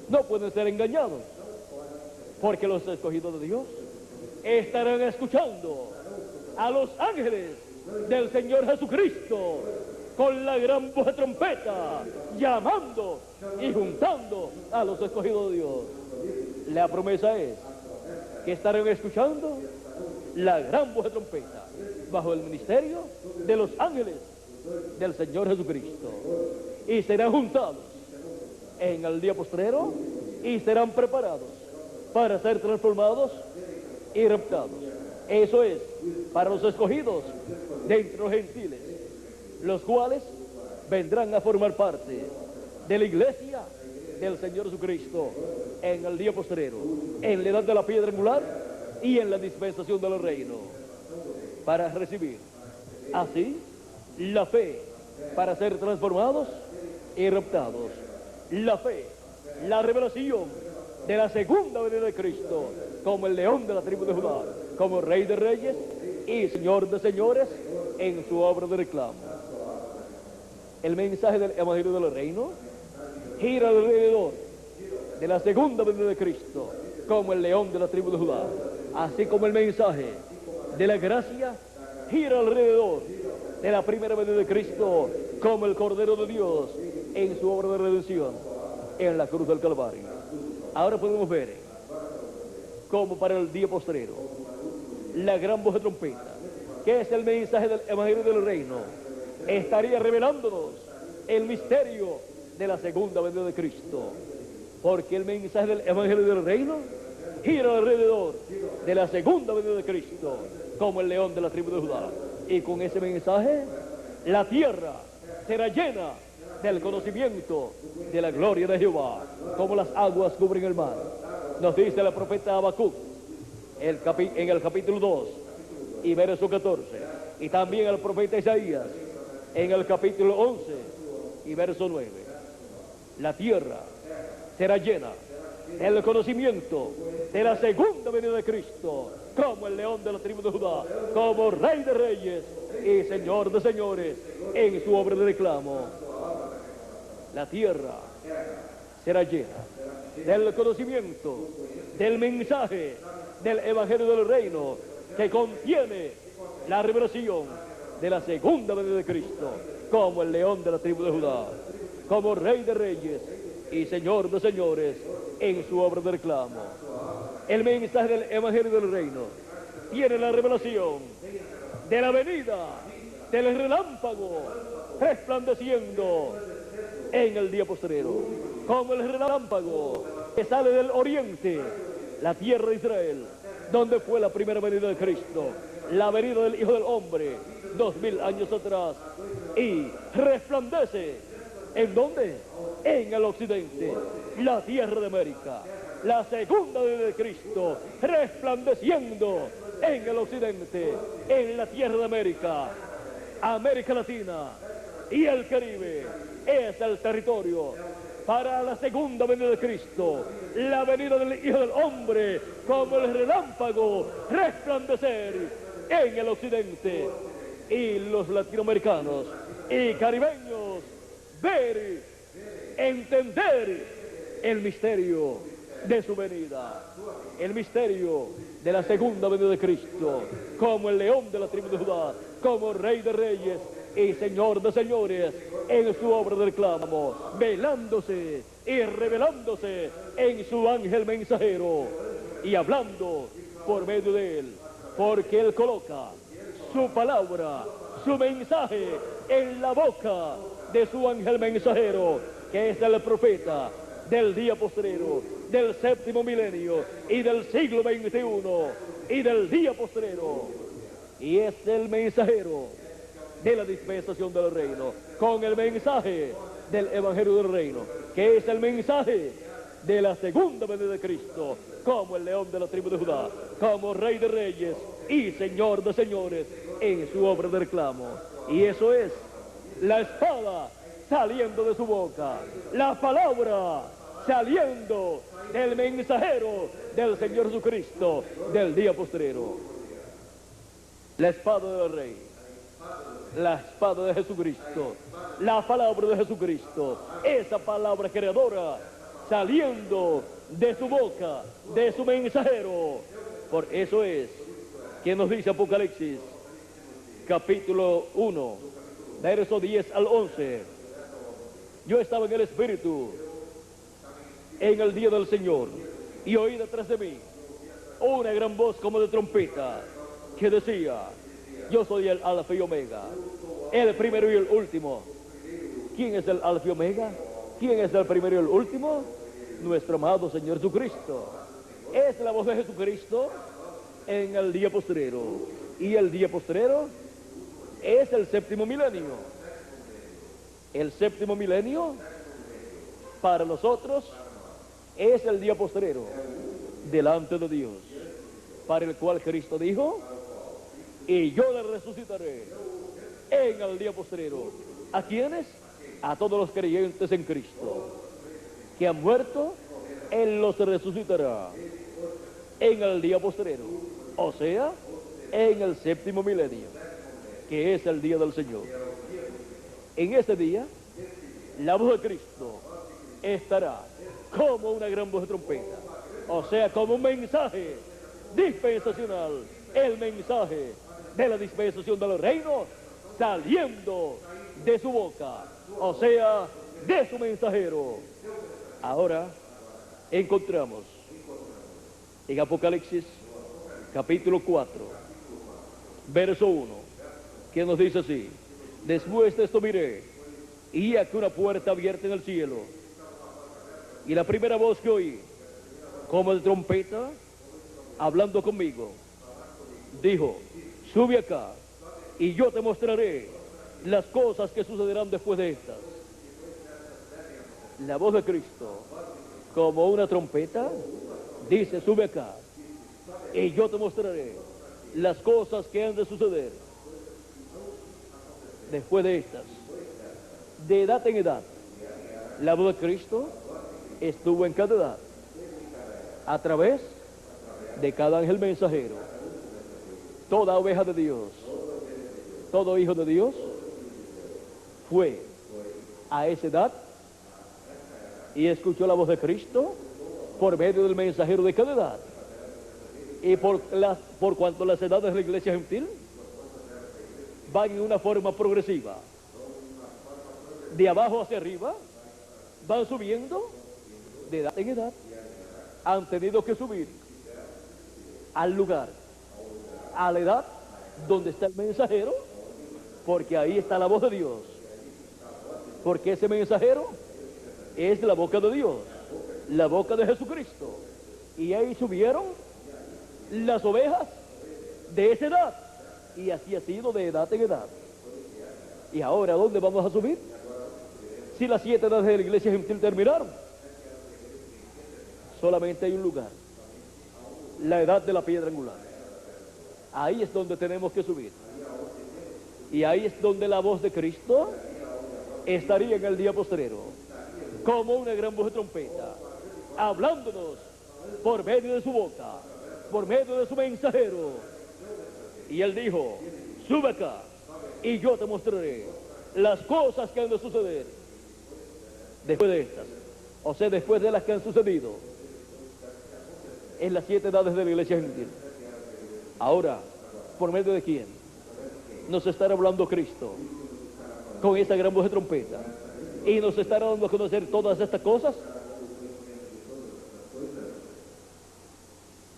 no pueden ser engañados, porque los escogidos de Dios estarán escuchando a los ángeles del Señor Jesucristo con la gran voz de trompeta, llamando y juntando a los escogidos de Dios. La promesa es que estarán escuchando la gran voz de trompeta bajo el ministerio de los ángeles del Señor Jesucristo, y serán juntados en el día postrero y serán preparados para ser transformados y raptados. Eso es para los escogidos de entre los gentiles, los cuales vendrán a formar parte de la iglesia del Señor Jesucristo en el día postrero, en la edad de la piedra angular y en la dispensación del reino, para recibir así la fe para ser transformados y raptados, la fe, la revelación de la segunda venida de Cristo como el león de la tribu de Judá, como Rey de reyes y Señor de señores en su obra de reclamo. El mensaje del Evangelio del Reino gira alrededor de la segunda venida de Cristo como el león de la tribu de Judá, así como el mensaje de la gracia gira alrededor de la primera venida de Cristo como el Cordero de Dios en su obra de redención en la cruz del Calvario. Ahora podemos ver como para el día postrero la gran voz de trompeta, que es el mensaje del Evangelio del Reino, estaría revelándonos el misterio de la segunda venida de Cristo, porque el mensaje del Evangelio del Reino gira alrededor de la segunda venida de Cristo como el león de la tribu de Judá, y con ese mensaje la tierra será llena del conocimiento de la gloria de Jehová, como las aguas cubren el mar. Nos dice el profeta Habacuc en el capítulo 2 y verso 14, y también el profeta Isaías en el capítulo 11 y verso 9. La tierra será llena del conocimiento de la segunda venida de Cristo como el león de la tribu de Judá, como Rey de reyes y Señor de señores en su obra de reclamo. La tierra será llena del conocimiento del mensaje del Evangelio del Reino, que contiene la revelación de la segunda venida de Cristo como el león de la tribu de Judá, como Rey de reyes y Señor de señores en su obra de reclamo. El mensaje del Evangelio del Reino tiene la revelación de la venida del relámpago resplandeciendo en el día postrero, como el relámpago que sale del oriente, la tierra de Israel, donde fue la primera venida de Cristo, la venida del Hijo del Hombre 2000 años atrás, y resplandece ¿en dónde? En el occidente, la tierra de América, la segunda venida de Cristo resplandeciendo en el occidente, en la tierra de América, América Latina y el Caribe. Es el territorio para la segunda venida de Cristo, la venida del Hijo del Hombre como el relámpago resplandecer en el occidente, y los latinoamericanos y caribeños ver, entender el misterio de su venida, el misterio de la segunda venida de Cristo como el león de la tribu de Judá, como Rey de reyes y Señor de señores en su obra de reclamo, velándose y revelándose en su ángel mensajero y hablando por medio de él, porque él coloca su palabra, su mensaje en la boca de su ángel mensajero, que es el profeta del día postrero, del séptimo milenio y del siglo XXI y del día postrero, y es el mensajero de la dispensación del reino, con el mensaje del evangelio del reino, que es el mensaje de la segunda venida de Cristo, como el león de la tribu de Judá, como rey de reyes y señor de señores en su obra de reclamo. Y eso es la espada saliendo de su boca, la palabra saliendo del mensajero del Señor Jesucristo del día postrero. La espada del rey, la espada de Jesucristo, la palabra de Jesucristo, esa palabra creadora saliendo de su boca, de su mensajero. Por eso es que nos dice Apocalipsis, capítulo 1, verso 10 al 11. Yo estaba en el Espíritu en el día del Señor, y oí detrás de mí una gran voz como de trompeta, que decía: yo soy el Alfa y Omega, el primero y el último. ¿Quién es el Alfa y Omega? ¿Quién es el primero y el último? Nuestro amado Señor Jesucristo. Es la voz de Jesucristo en el día postrero. Y el día postrero es el séptimo milenio. El séptimo milenio para nosotros es el día postrero delante de Dios, para el cual Cristo dijo: y yo le resucitaré en el día postrero. ¿A quiénes? A todos los creyentes en Cristo que han muerto. Él los resucitará en el día postrero, o sea, en el séptimo milenio, que es el día del Señor. En ese día la voz de Cristo estará como una gran voz de trompeta, o sea, como un mensaje dispensacional, el mensaje de la dispensación del reino saliendo de su boca, o sea, de su mensajero. Ahora encontramos en Apocalipsis capítulo 4, verso 1, que nos dice así: después de esto miré, y aquí una puerta abierta en el cielo, y la primera voz que oí, como de trompeta, hablando conmigo, dijo: sube acá, y yo te mostraré las cosas que sucederán después de estas. La voz de Cristo, como una trompeta, dice: sube acá, y yo te mostraré las cosas que han de suceder después de estas. De edad en edad, la voz de Cristo estuvo en cada edad, a través de cada ángel mensajero. Toda oveja de Dios, todo hijo de Dios fue a esa edad y escuchó la voz de Cristo por medio del mensajero de cada edad. Y por cuanto las edades de la iglesia gentil van en una forma progresiva, de abajo hacia arriba, van subiendo de edad en edad, han tenido que subir al lugar, a la edad donde está el mensajero, porque ahí está la voz de Dios, porque ese mensajero es la boca de Dios, la boca de Jesucristo, y ahí subieron las ovejas de esa edad, y así ha sido de edad en edad. Y ahora, ¿dónde vamos a subir? Si las 7 edades de la iglesia gentil terminaron, solamente hay un lugar: la edad de la piedra angular. Ahí es donde tenemos que subir, y ahí es donde la voz de Cristo estaría en el día postrero, como una gran voz de trompeta, hablándonos por medio de su boca, por medio de su mensajero. Y él dijo: sube acá, y yo te mostraré las cosas que han de suceder después de estas, o sea, después de las que han sucedido en las 7 edades de la iglesia gentil. Ahora, ¿por medio de quién nos estará hablando Cristo con esa gran voz de trompeta? Y nos estará dando a conocer todas estas cosas.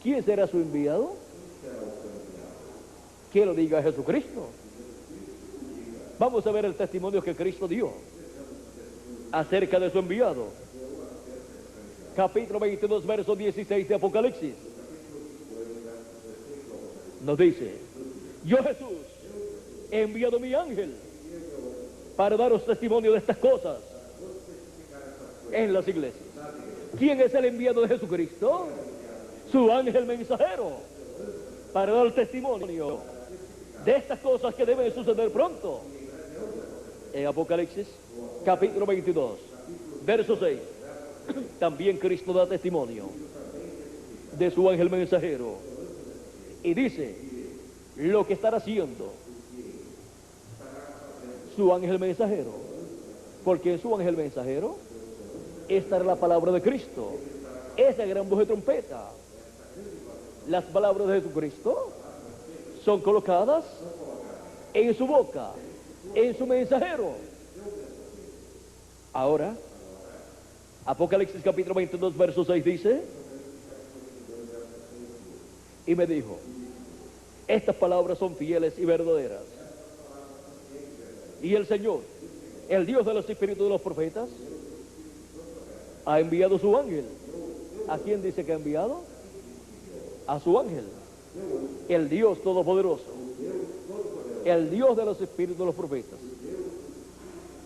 ¿Quién será su enviado? Que lo diga Jesucristo. Vamos a ver el testimonio que Cristo dio acerca de su enviado. Capítulo 22, verso 16 de Apocalipsis. Nos dice: yo, Jesús, he enviado mi ángel para daros testimonio de estas cosas en las iglesias. ¿Quién es el enviado de Jesucristo? Su ángel mensajero, para dar testimonio de estas cosas que deben suceder pronto. En Apocalipsis, capítulo 22, verso 6, también Cristo da testimonio de su ángel mensajero y dice lo que estará haciendo su ángel mensajero, porque en su ángel mensajero estará la palabra de Cristo, esa gran voz de trompeta. Las palabras de Jesucristo son colocadas en su boca, en su mensajero. Ahora, Apocalipsis capítulo 22, verso 6 dice, y me dijo, estas palabras son fieles y verdaderas. Y el Señor, el Dios de los espíritus de los profetas, ha enviado su ángel. ¿A quién dice que ha enviado? A su ángel. El Dios Todopoderoso, el Dios de los espíritus de los profetas,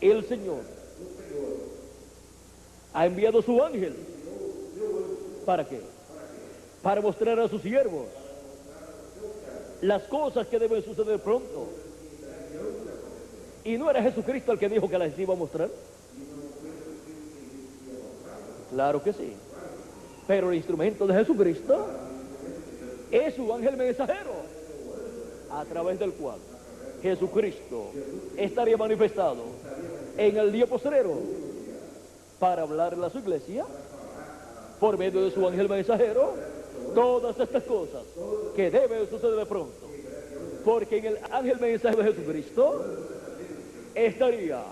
el Señor, ha enviado su ángel. ¿Para qué? Para mostrar a sus siervos las cosas que deben suceder pronto. ¿Y no era Jesucristo el que dijo que las iba a mostrar? Claro que sí. Pero el instrumento de Jesucristo es su ángel mensajero, a través del cual Jesucristo estaría manifestado en el día postrero para hablarle a su iglesia por medio de su ángel mensajero todas estas cosas que deben suceder de pronto, porque en el ángel mensajero de Jesucristo estaría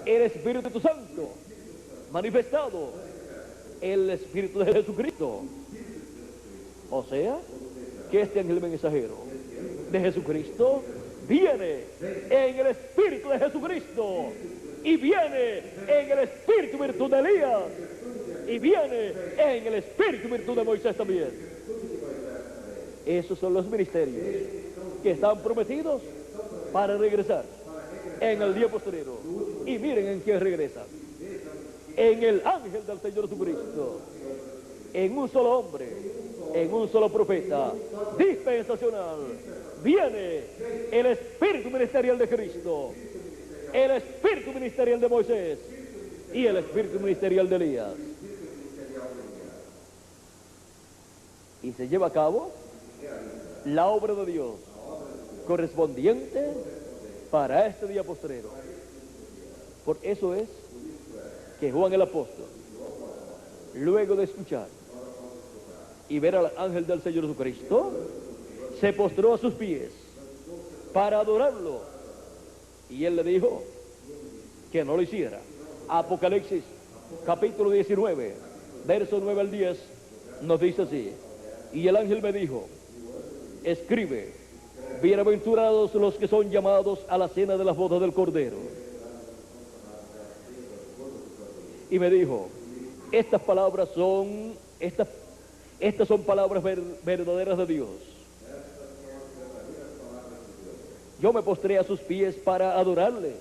el Espíritu Santo manifestado, el Espíritu de Jesucristo. O sea, que este ángel mensajero de Jesucristo viene en el Espíritu de Jesucristo, y viene en el Espíritu y virtud de Elías, y viene en el Espíritu y virtud de Moisés también. Esos son los ministerios que están prometidos para regresar en el día postrero. Y miren en quién regresa: en el ángel del Señor Jesucristo, en un solo hombre, en un solo profeta dispensacional. Viene el espíritu ministerial de Cristo, el espíritu ministerial de Moisés y el espíritu ministerial de Elías, y se lleva a cabo la obra de Dios correspondiente para este día postrero. Por eso es que Juan el apóstol, luego de escuchar y ver al ángel del Señor Jesucristo, se postró a sus pies para adorarlo, y él le dijo que no lo hiciera. Apocalipsis capítulo 19, verso 9 al 10 nos dice así: y el ángel me dijo, escribe, bienaventurados los que son llamados a la cena de las bodas del Cordero. Y me dijo, estas palabras son, estas son palabras verdaderas de Dios. Yo me postré a sus pies para adorarle.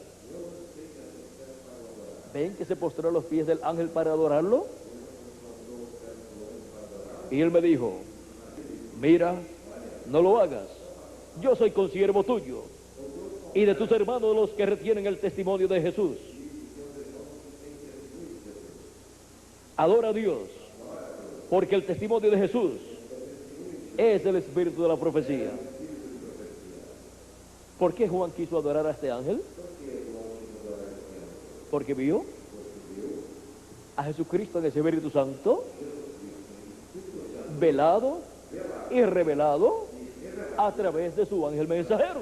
¿Ven que se postró a los pies del ángel para adorarlo? Y él me dijo, mira, no lo hagas. Yo soy consiervo tuyo y de tus hermanos los que retienen el testimonio de Jesús. Adora a Dios, porque el testimonio de Jesús es el espíritu de la profecía. ¿Por qué Juan quiso adorar a este ángel? Porque vio a Jesucristo en ese Espíritu Santo, velado y revelado a través de su ángel mensajero.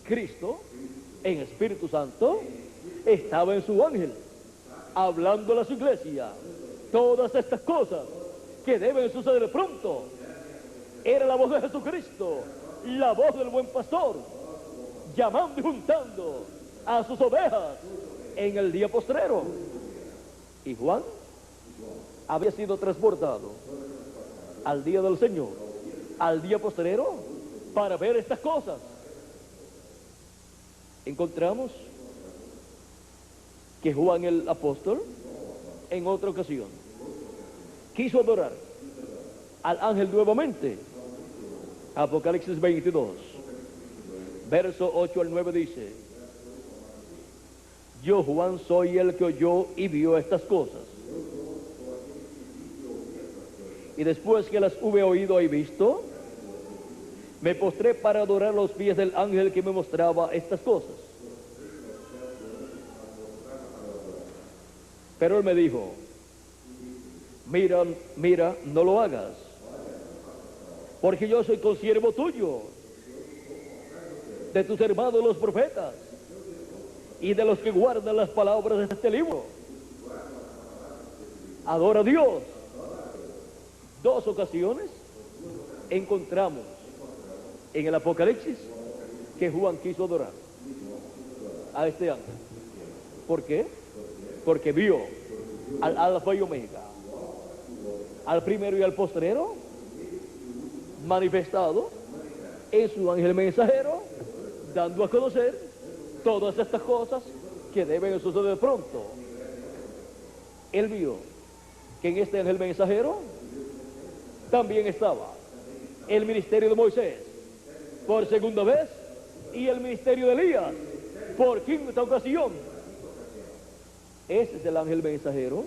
Cristo, en Espíritu Santo, estaba en su ángel, hablando a su iglesia todas estas cosas que deben suceder pronto. Era la voz de Jesucristo, la voz del buen pastor, llamando y juntando a sus ovejas en el día postrero. Y Juan había sido transportado al día del Señor, al día postrero, para ver estas cosas. Encontramos que Juan el apóstol en otra ocasión quiso adorar al ángel nuevamente. Apocalipsis 22, verso 8 al 9 dice: yo, Juan, soy el que oyó y vio estas cosas. Y después que las hube oído y visto, me postré para adorar los pies del ángel que me mostraba estas cosas. Pero él me dijo: mira, mira, no lo hagas, porque yo soy consiervo tuyo, de tus hermanos los profetas, y de los que guardan las palabras de este libro. Adora a Dios. Dos ocasiones encontramos en el Apocalipsis que Juan quiso adorar a este ángel. ¿Por qué? Porque vio al Alfa y Omega, al primero y al postrero, manifestado en su ángel mensajero, dando a conocer todas estas cosas que deben suceder pronto. Él vio que en este ángel mensajero también estaba el ministerio de Moisés por segunda vez y el ministerio de Elías por quinta ocasión. Ese es el ángel mensajero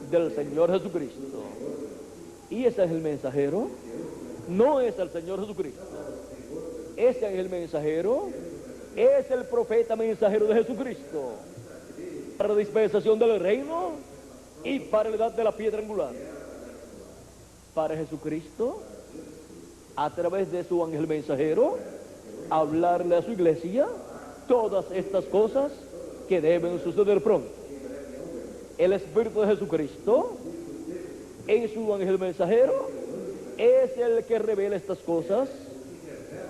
del Señor Jesucristo. Y ese ángel mensajero no es el Señor Jesucristo. Ese ángel mensajero es el profeta mensajero de Jesucristo para la dispensación del reino y para la edad de la piedra angular. Para Jesucristo, a través de su ángel mensajero, hablarle a su iglesia todas estas cosas que deben suceder pronto. El Espíritu de Jesucristo, en su ángel mensajero, es el que revela estas cosas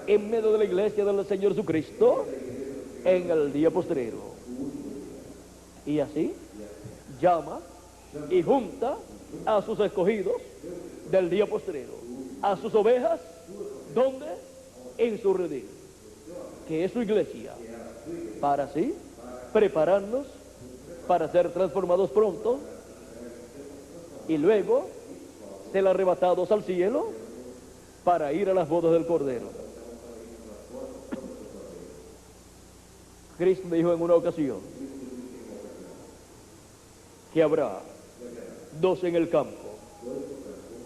en medio de la iglesia del Señor Jesucristo en el día postrero. Y así llama y junta a sus escogidos del día postrero, a sus ovejas, ¿dónde? En su redil, que es su iglesia, para así prepararnos para ser transformados pronto y luego ser arrebatados al cielo para ir a las bodas del Cordero. Cristo dijo en una ocasión que habrá dos en el campo.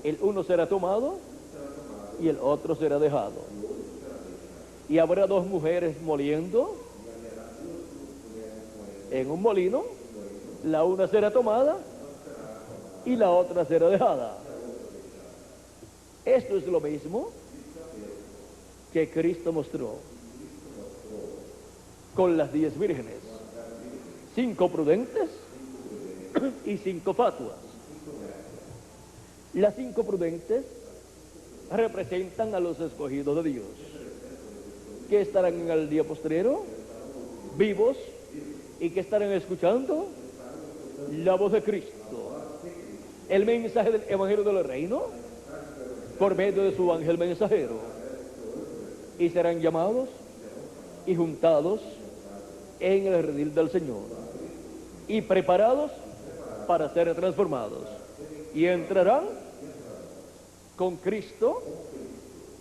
El uno será tomado y el otro será dejado. Y habrá dos mujeres moliendo en un molino. La una será tomada y la otra será dejada. Esto es lo mismo que Cristo mostró con las 10 vírgenes, 5 prudentes y 5 fatuas. Las 5 prudentes representan a los escogidos de Dios, que estarán en el día postrero, vivos, y que estarán escuchando la voz de Cristo, el mensaje del Evangelio del Reino, por medio de su ángel mensajero, y serán llamados y juntados en el redil del Señor, y preparados para ser transformados, y entrarán con Cristo,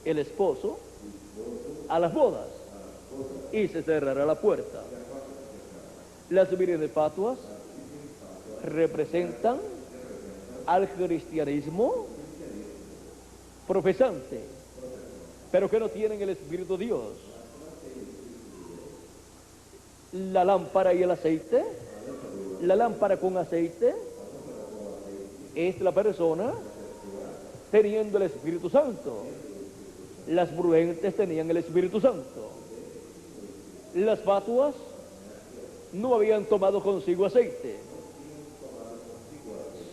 el esposo, a las bodas, y se cerrará la puerta. Las vírgenes fatuas representan al cristianismo profesante, pero que no tienen el Espíritu de Dios. La lámpara y el aceite, la lámpara con aceite es la persona teniendo el Espíritu Santo. Las prudentes tenían el Espíritu Santo. Las fatuas no habían tomado consigo aceite.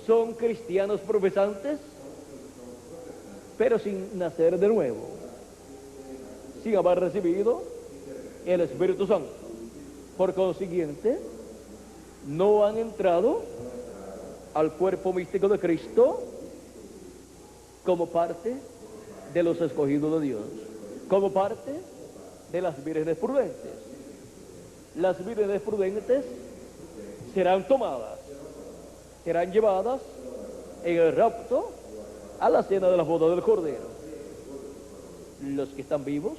Son cristianos profesantes, pero sin nacer de nuevo, sin haber recibido el Espíritu Santo. Por consiguiente, no han entrado al cuerpo místico de Cristo como parte de los escogidos de Dios. como parte de las vírgenes prudentes. Las vírgenes prudentes serán tomadas, serán llevadas en el rapto a la cena de las bodas del Cordero. Los que están vivos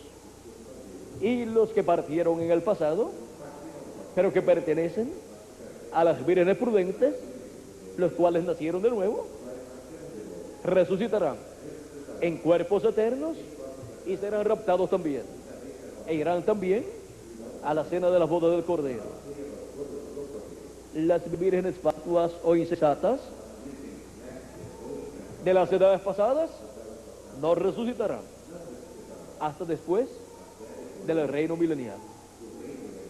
y los que partieron en el pasado, pero que pertenecen a las vírgenes prudentes, los cuales nacieron de nuevo, resucitarán en cuerpos eternos y serán raptados también, e irán también a la cena de las bodas del Cordero. Las vírgenes fatuas o insensatas de las edades pasadas no resucitarán hasta después del reino milenial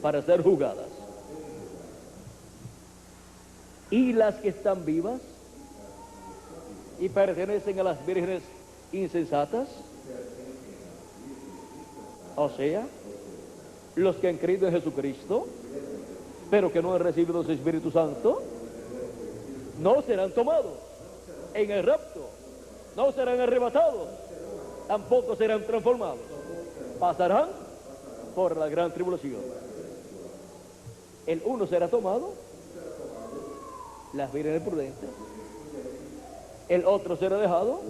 para ser juzgadas. Y las que están vivas y pertenecen a las vírgenes insensatas, o sea, los que han creído en Jesucristo, pero que no han recibido su Espíritu Santo, no serán tomados en el rapto, no serán arrebatados, tampoco serán transformados, pasarán por la gran tribulación. El uno será tomado, las vírgenes prudentes, el otro será dejado,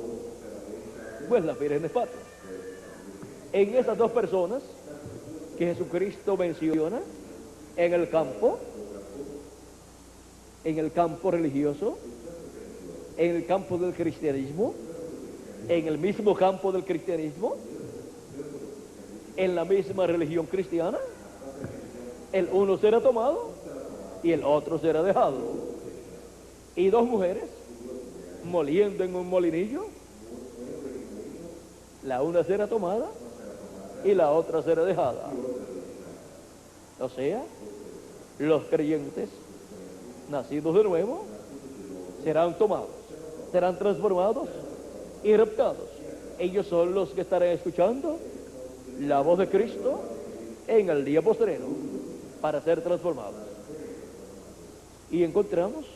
pues las vírgenes fatuas. En esas dos personas que Jesucristo menciona en el campo religioso, en el campo del cristianismo, en el mismo campo del cristianismo, en la misma religión cristiana, el uno será tomado y el otro será dejado. Y dos mujeres moliendo en un molinillo, la una será tomada y la otra será dejada. O sea, los creyentes nacidos de nuevo serán tomados, serán transformados y raptados. Ellos son los que estarán escuchando la voz de Cristo en el día postrero para ser transformados. Y encontramos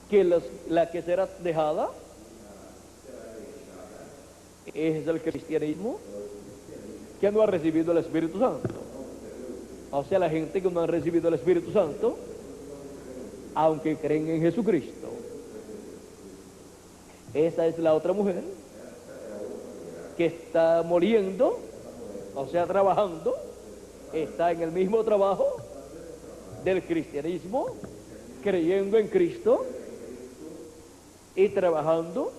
que la que será dejada es el cristianismo que no ha recibido el Espíritu Santo. O sea, la gente que no ha recibido el Espíritu Santo, aunque creen en Jesucristo. Esa es la otra mujer que está moliendo, o sea, trabajando, está en el mismo trabajo del cristianismo, creyendo en Cristo y trabajando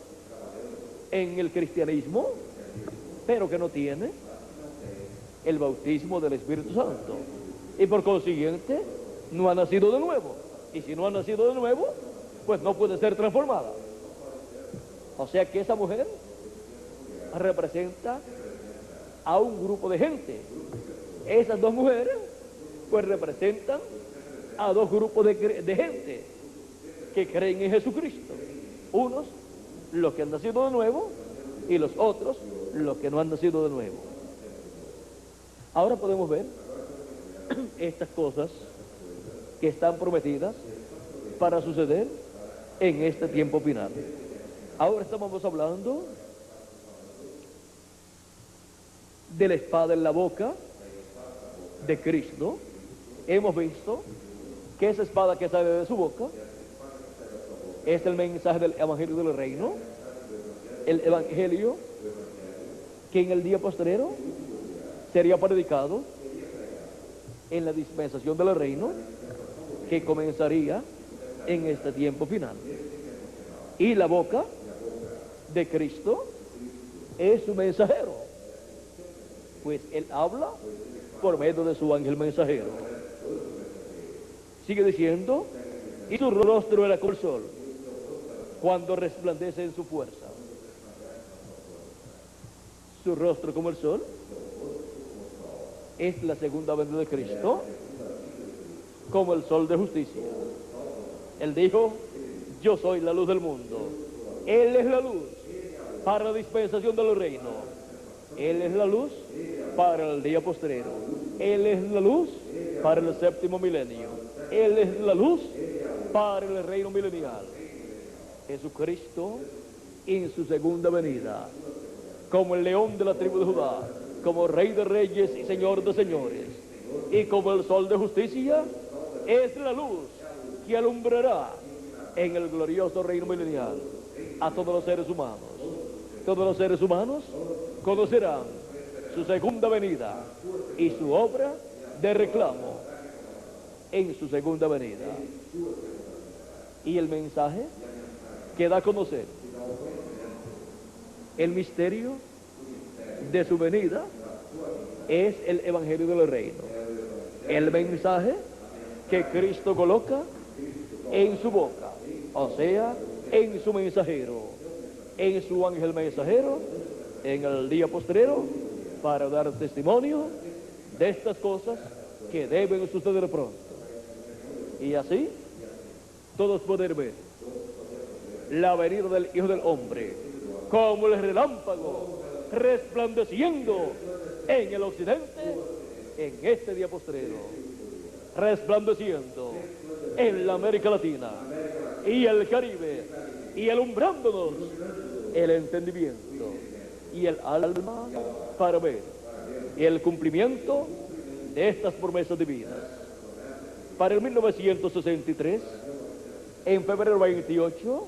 en el cristianismo, pero que no tiene el bautismo del Espíritu Santo y por consiguiente no ha nacido de nuevo. Y si no ha nacido de nuevo, pues no puede ser transformada. O sea que esa mujer representa a un grupo de gente. Esas dos mujeres pues representan a dos grupos de gente que creen en Jesucristo. Unos, los que han nacido de nuevo, y los otros, los que no han nacido de nuevo. Ahora podemos ver estas cosas que están prometidas para suceder en este tiempo final. Ahora estamos hablando de la espada en la boca de Cristo. Hemos visto que esa espada que sale de su boca es el mensaje del Evangelio del Reino, el Evangelio que en el día postrero sería predicado en la dispensación del reino que comenzaría en este tiempo final. Y la boca de Cristo es su mensajero, pues él habla por medio de su ángel mensajero. Sigue diciendo, y su rostro era como el sol cuando resplandece en su fuerza. Su rostro como el sol es la segunda venida de Cristo, como el sol de justicia. Él dijo, yo soy la luz del mundo. Él es la luz para la dispensación del reino. Él es la luz para el día postrero. Él es la luz para el séptimo milenio. Él es la luz para el reino milenial. Jesucristo en su segunda venida como el león de la tribu de Judá, como Rey de reyes y Señor de señores, y como el sol de justicia, es la luz que alumbrará en el glorioso reino milenial a todos los seres humanos. Todos los seres humanos conocerán su segunda venida y su obra de reclamo en su segunda venida. Y el mensaje que da a conocer el misterio de su venida es el evangelio del reino. El mensaje que Cristo coloca en su boca, o sea, en su mensajero, en su ángel mensajero, en el día postrero, para dar testimonio de estas cosas que deben suceder pronto. Y así todos poder ver la venida del Hijo del Hombre como el relámpago resplandeciendo en el occidente en este día postrero, resplandeciendo en la América Latina y el Caribe y alumbrándonos el entendimiento y el alma para ver el cumplimiento de estas promesas divinas. Para el 1963, en febrero 28,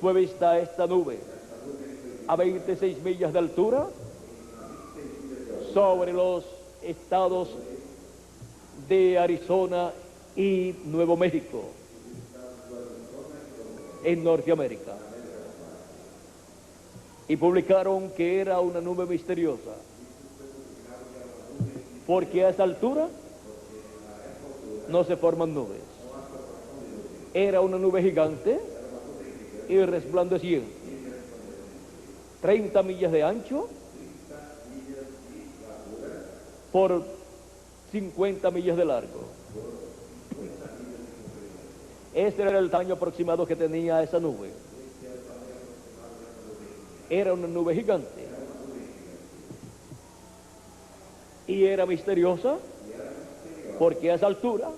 fue vista esta nube a 26 millas de altura sobre los estados de Arizona y Nuevo México, en Norteamérica. Y publicaron que era una nube misteriosa, porque a esa altura no se forman nubes. Era una nube gigante y resplandeciente, 30 millas de ancho por 50 millas de largo. Este era el tamaño aproximado que tenía esa nube. Era una nube gigante y era misteriosa porque a esa altura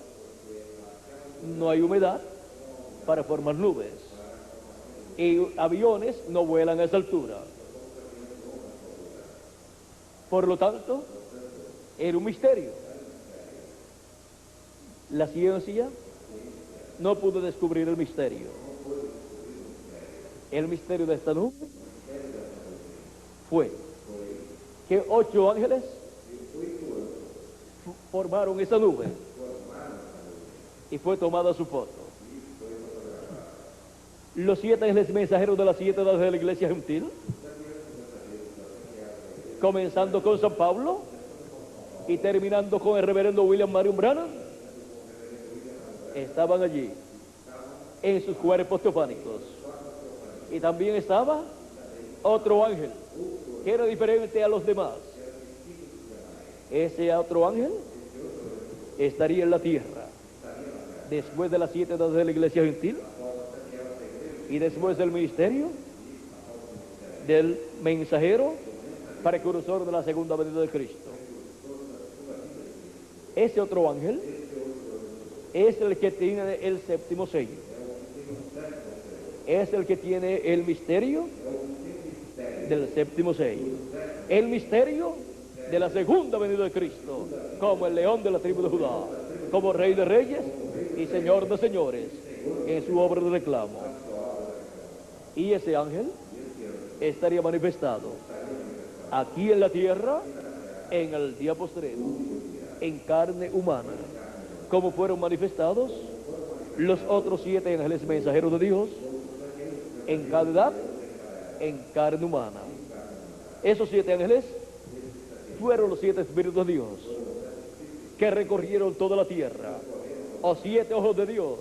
no hay humedad para formar nubes y aviones no vuelan a esa altura. Por lo tanto, era un misterio. La ciencia no pudo descubrir el misterio. El misterio de esta nube fue que 8 ángeles formaron esa nube y fue tomada su foto. Los 7 ángeles mensajeros de las 7 edades de la iglesia gentil, comenzando con San Pablo y terminando con el reverendo William Marion Branham, estaban allí en sus cuerpos teofánicos. Y también estaba otro ángel que era diferente a los demás. Ese otro ángel estaría en la tierra después de las 7 edades de la iglesia gentil y después del ministerio del mensajero precursor de la segunda venida de Cristo. Ese otro ángel es el que tiene el séptimo sello, es el que tiene el misterio del séptimo sello, el misterio de la segunda venida de Cristo, como el león de la tribu de Judá, como Rey de reyes y Señor de señores, en su obra de reclamo. Y ese ángel estaría manifestado aquí en la tierra en el día postrero, en carne humana, como fueron manifestados los otros 7 ángeles mensajeros de Dios en cada edad, en carne humana. Esos 7 ángeles fueron los 7 espíritus de Dios que recorrieron toda la tierra, o 7 ojos de Dios,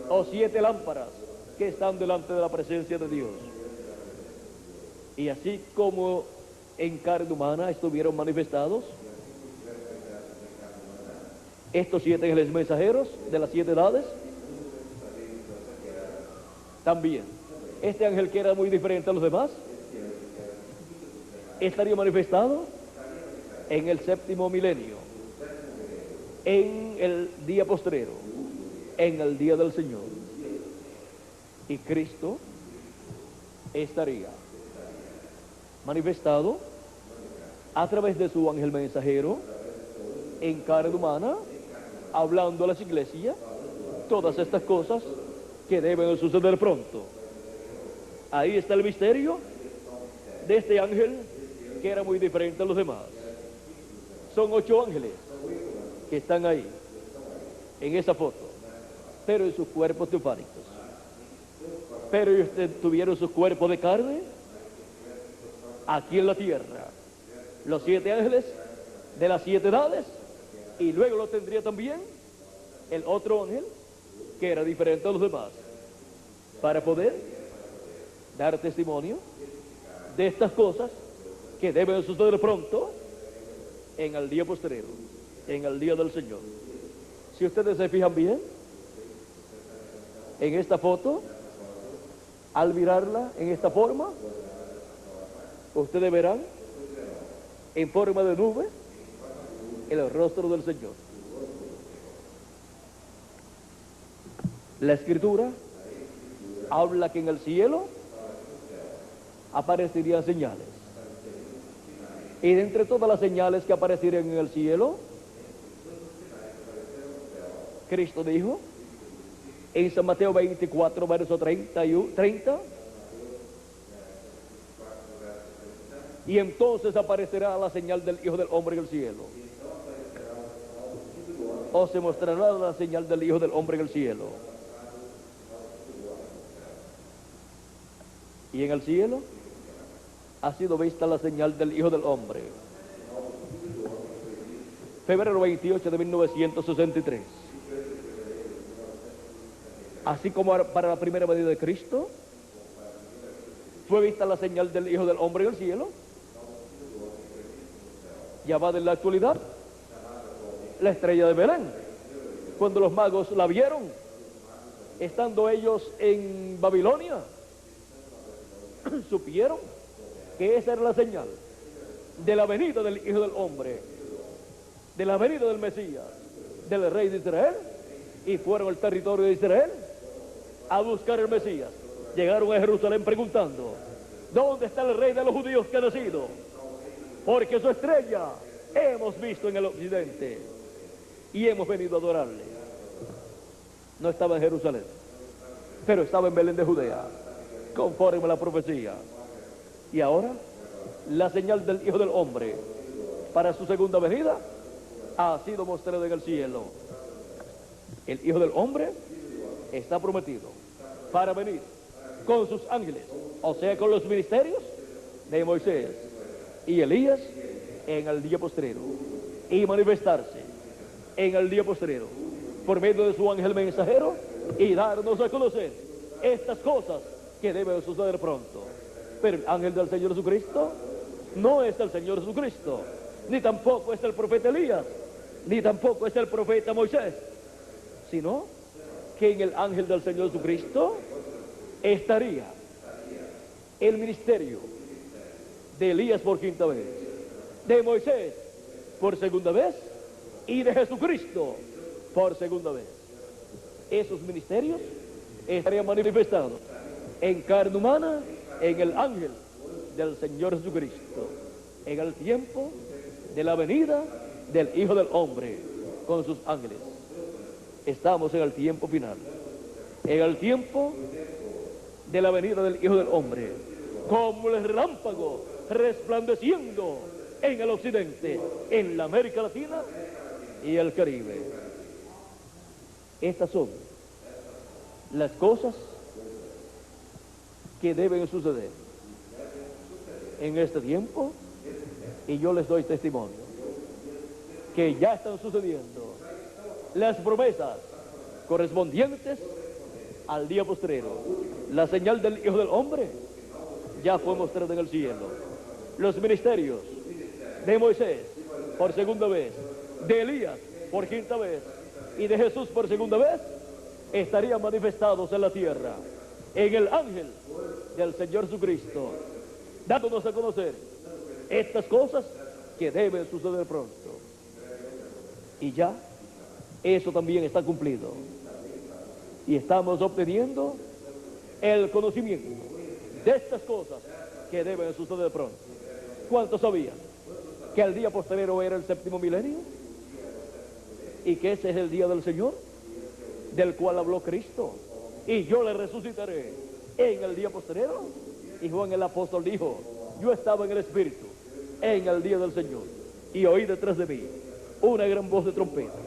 o 7 lámparas que están delante de la presencia de Dios. Y así como en carne humana estuvieron manifestados estos 7 ángeles mensajeros de las 7 edades, también este ángel, que era muy diferente a los demás, estaría manifestado en el séptimo milenio, en el día postrero, en el día del Señor. Y Cristo estaría manifestado a través de su ángel mensajero en carne humana, hablando a las iglesias todas estas cosas que deben suceder pronto. Ahí está el misterio de este ángel que era muy diferente a los demás. Son 8 ángeles que están ahí en esa foto, pero en sus cuerpos teofánicos. Pero ellos tuvieron sus cuerpos de carne aquí en la tierra. Los 7 ángeles de las 7 edades, y luego lo tendría también el otro ángel que era diferente a los demás, para poder dar testimonio de estas cosas que deben suceder pronto en el día posterior, en el día del Señor. Si ustedes se fijan bien en esta foto, al mirarla en esta forma, ustedes verán en forma de nube el rostro del Señor. La Escritura habla que en el cielo aparecerían señales. Y de entre todas las señales que aparecerían en el cielo, Cristo dijo en San Mateo 24, verso 30, y entonces aparecerá la señal del Hijo del Hombre en el cielo. O se mostrará la señal del Hijo del Hombre en el cielo. Y en el cielo ha sido vista la señal del Hijo del Hombre. Febrero 28 de 1963. Así como para la primera venida de Cristo fue vista la señal del Hijo del Hombre en el cielo, llamada en la actualidad la estrella de Belén. Cuando los magos la vieron, estando ellos en Babilonia, supieron que esa era la señal de la venida del Hijo del Hombre, de la venida del Mesías, del Rey de Israel, y fueron al territorio de Israel a buscar el Mesías. Llegaron a Jerusalén preguntando: ¿dónde está el Rey de los judíos que ha nacido? Porque su estrella hemos visto en el occidente y hemos venido a adorarle. No estaba en Jerusalén, pero estaba en Belén de Judea, conforme a la profecía. Y ahora la señal del Hijo del Hombre para su segunda venida ha sido mostrada en el cielo. El Hijo del Hombre está prometido para venir con sus ángeles, o sea, con los ministerios de Moisés y Elías en el día postrero, y manifestarse en el día postrero por medio de su ángel mensajero y darnos a conocer estas cosas que deben suceder pronto. Pero el ángel del Señor Jesucristo no es el Señor Jesucristo, ni tampoco es el profeta Elías, ni tampoco es el profeta Moisés, sino que en el ángel del Señor Jesucristo estaría el ministerio de Elías por quinta vez, de Moisés por segunda vez y de Jesucristo por segunda vez. Esos ministerios estarían manifestados en carne humana en el ángel del Señor Jesucristo, en el tiempo de la venida del Hijo del Hombre con sus ángeles. Estamos en el tiempo final, en el tiempo de la venida del Hijo del Hombre, como el relámpago resplandeciendo en el occidente, en la América Latina y el Caribe. Estas son las cosas que deben suceder en este tiempo, y yo les doy testimonio que ya están sucediendo las promesas correspondientes al día postrero. La señal del Hijo del Hombre ya fue mostrada en el cielo. Los ministerios de Moisés por segunda vez, de Elías por quinta vez y de Jesús por segunda vez estarían manifestados en la tierra, en el ángel del Señor Jesucristo, dándonos a conocer estas cosas que deben suceder pronto. Y ya eso también está cumplido, y estamos obteniendo el conocimiento de estas cosas que deben suceder pronto. ¿Cuántos sabían que el día postrero era el séptimo milenio? Y que ese es el día del Señor, del cual habló Cristo. Y yo le resucitaré en el día postrero. Y Juan el apóstol dijo: yo estaba en el Espíritu en el día del Señor, y oí detrás de mí una gran voz de trompeta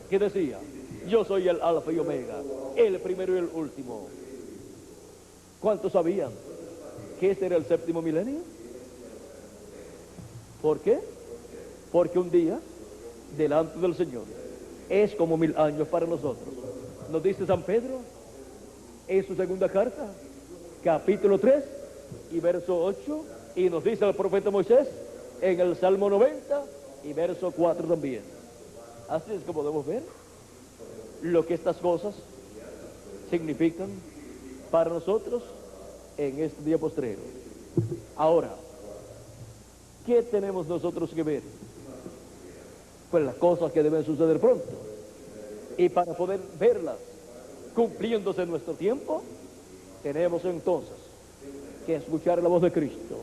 que decía: yo soy el Alfa y Omega, el primero y el último. ¿Cuántos sabían que este era el séptimo milenio? ¿Por qué? Porque un día delante del Señor es como 1000 años para nosotros. Nos dice San Pedro en su segunda carta, capítulo 3 y verso 8, y nos dice el profeta Moisés en el Salmo 90 y verso 4 también. Así es como podemos ver lo que estas cosas significan para nosotros en este día postrero. Ahora, ¿qué tenemos nosotros que ver? Pues las cosas que deben suceder pronto. Y para poder verlas cumpliéndose en nuestro tiempo, tenemos entonces que escuchar la voz de Cristo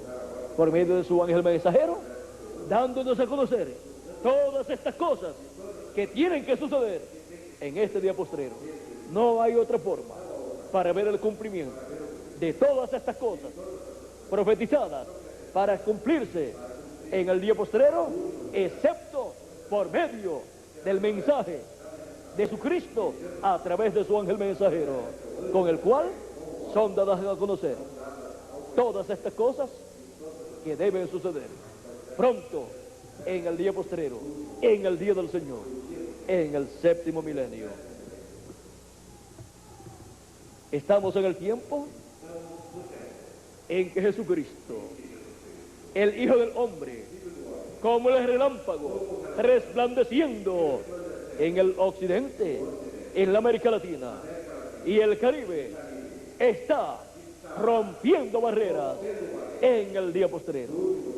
por medio de su ángel mensajero, dándonos a conocer todas estas cosas que tienen que suceder en este día postrero. No hay otra forma para ver el cumplimiento de todas estas cosas profetizadas para cumplirse en el día postrero, excepto por medio del mensaje de Jesucristo a través de su ángel mensajero, con el cual son dadas a conocer todas estas cosas que deben suceder pronto en el día postrero, en el día del Señor, en el séptimo milenio. Estamos en el tiempo en que Jesucristo, el Hijo del Hombre, como el relámpago resplandeciendo en el occidente, en la América Latina y el Caribe, está rompiendo barreras en el día postrero,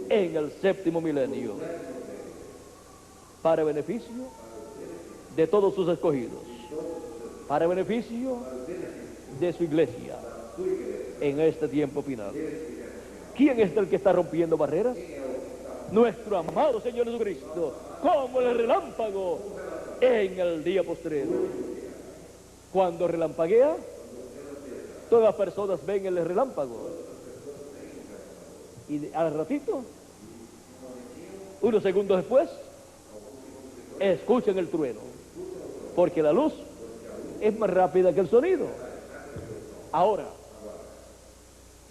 en el séptimo milenio, para beneficio de todos sus escogidos, para beneficio de su iglesia en este tiempo final. ¿Quién es el que está rompiendo barreras? Nuestro amado Señor Jesucristo, como el relámpago en el día postrero. Cuando relampaguea, todas las personas ven el relámpago, y al ratito, unos segundos después, escuchan el trueno, porque la luz es más rápida que el sonido. Ahora,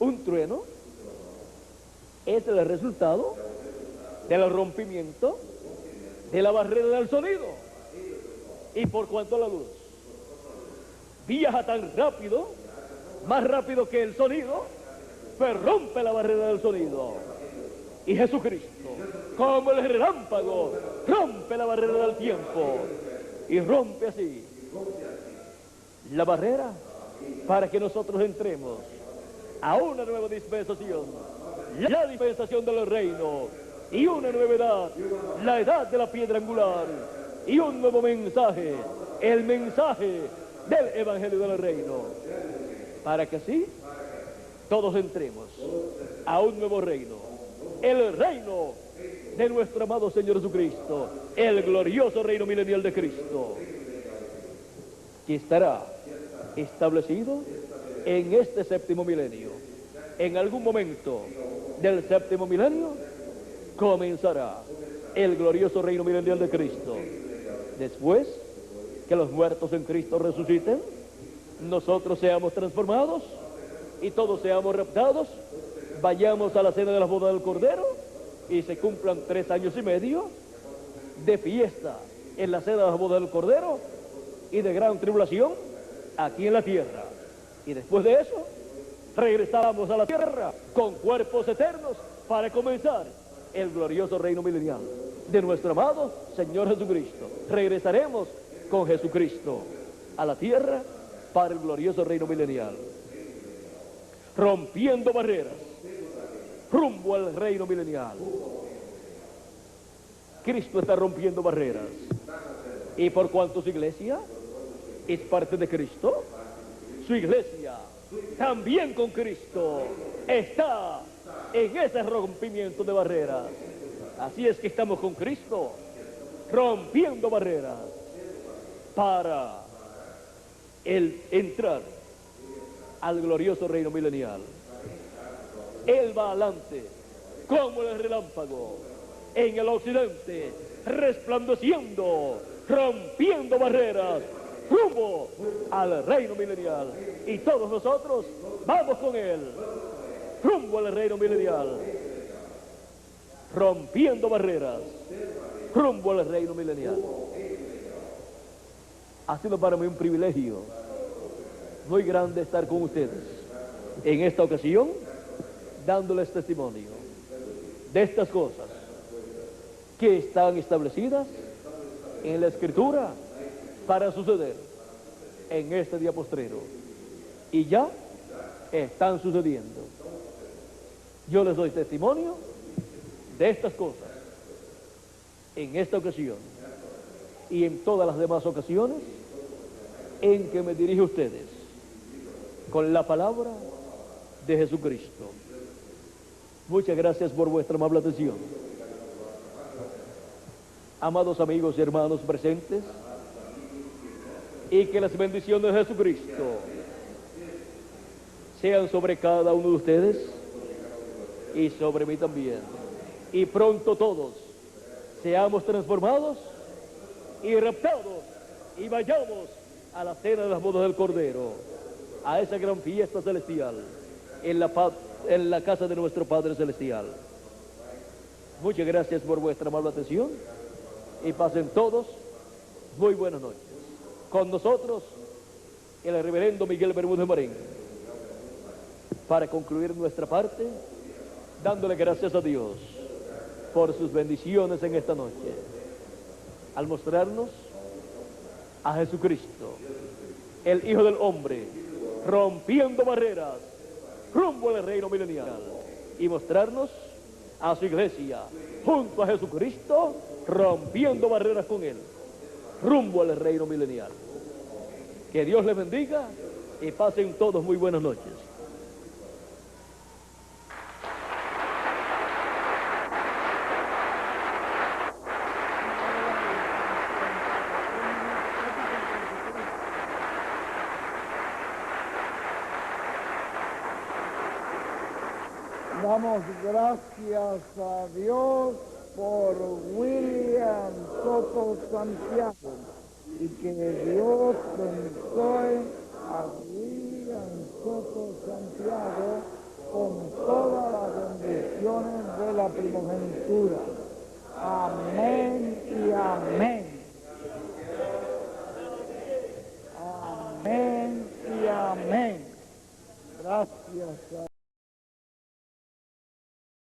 un trueno es el resultado del rompimiento de la barrera del sonido, y por cuanto la luz viaja tan rápido, más rápido que el sonido, pues rompe la barrera del sonido. Y Jesucristo, como el relámpago, rompe la barrera del tiempo, y rompe así la barrera para que nosotros entremos a una nueva dispensación, la dispensación del reino, y una nueva edad, la edad de la piedra angular, y un nuevo mensaje, el mensaje del evangelio del reino, para que así todos entremos a un nuevo reino, el reino de nuestro amado Señor Jesucristo, el glorioso reino milenial de Cristo, que estará establecido en este séptimo milenio. En algún momento del séptimo milenio comenzará el glorioso reino milenial de Cristo. Después que los muertos en Cristo resuciten, nosotros seamos transformados y todos seamos raptados, vayamos a la cena de la boda del Cordero y se cumplan 3 años y medio de fiesta en la cena de la boda del Cordero y de gran tribulación aquí en la tierra. Y después de eso, regresamos a la tierra con cuerpos eternos para comenzar el glorioso reino milenial de nuestro amado Señor Jesucristo. Regresaremos con Jesucristo a la tierra para el glorioso reino milenial, rompiendo barreras rumbo al reino milenial. Cristo está rompiendo barreras, y por cuanto su iglesia es parte de Cristo, su iglesia también con Cristo está en ese rompimiento de barreras. Así es que estamos con Cristo, rompiendo barreras para el entrar al glorioso reino milenial. Él va adelante como el relámpago en el occidente, resplandeciendo, rompiendo barreras, rumbo al reino milenial. Y todos nosotros vamos con él, rumbo al reino milenial, rompiendo barreras, rumbo al reino milenial. Ha sido para mí un privilegio muy grande estar con ustedes en esta ocasión, dándoles testimonio de estas cosas que están establecidas en la Escritura para suceder en este día postrero, y ya están sucediendo. Yo les doy testimonio de estas cosas en esta ocasión y en todas las demás ocasiones en que me dirijo a ustedes con la palabra de Jesucristo. Muchas gracias por vuestra amable atención. Amados amigos y hermanos presentes, y que las bendiciones de Jesucristo sean sobre cada uno de ustedes y sobre mí también. Y pronto todos seamos transformados y raptados y vayamos a la cena de las bodas del Cordero, a esa gran fiesta celestial en la casa de nuestro Padre Celestial. Muchas gracias por vuestra amable atención y pasen todos muy buenas noches. Con nosotros el reverendo Miguel Bermúdez Marín, para concluir nuestra parte, dándole gracias a Dios por sus bendiciones en esta noche, al mostrarnos a Jesucristo, el Hijo del Hombre, rompiendo barreras rumbo al reino milenial, y mostrarnos a su iglesia junto a Jesucristo, rompiendo barreras con él rumbo al reino milenial. Que Dios les bendiga y pasen todos muy buenas noches. Damos gracias a Dios por William Soto Santiago, y que Dios bendiga a William Soto Santiago con todas las bendiciones de la primogenitura. Amén y amén. Amén y amén. Gracias a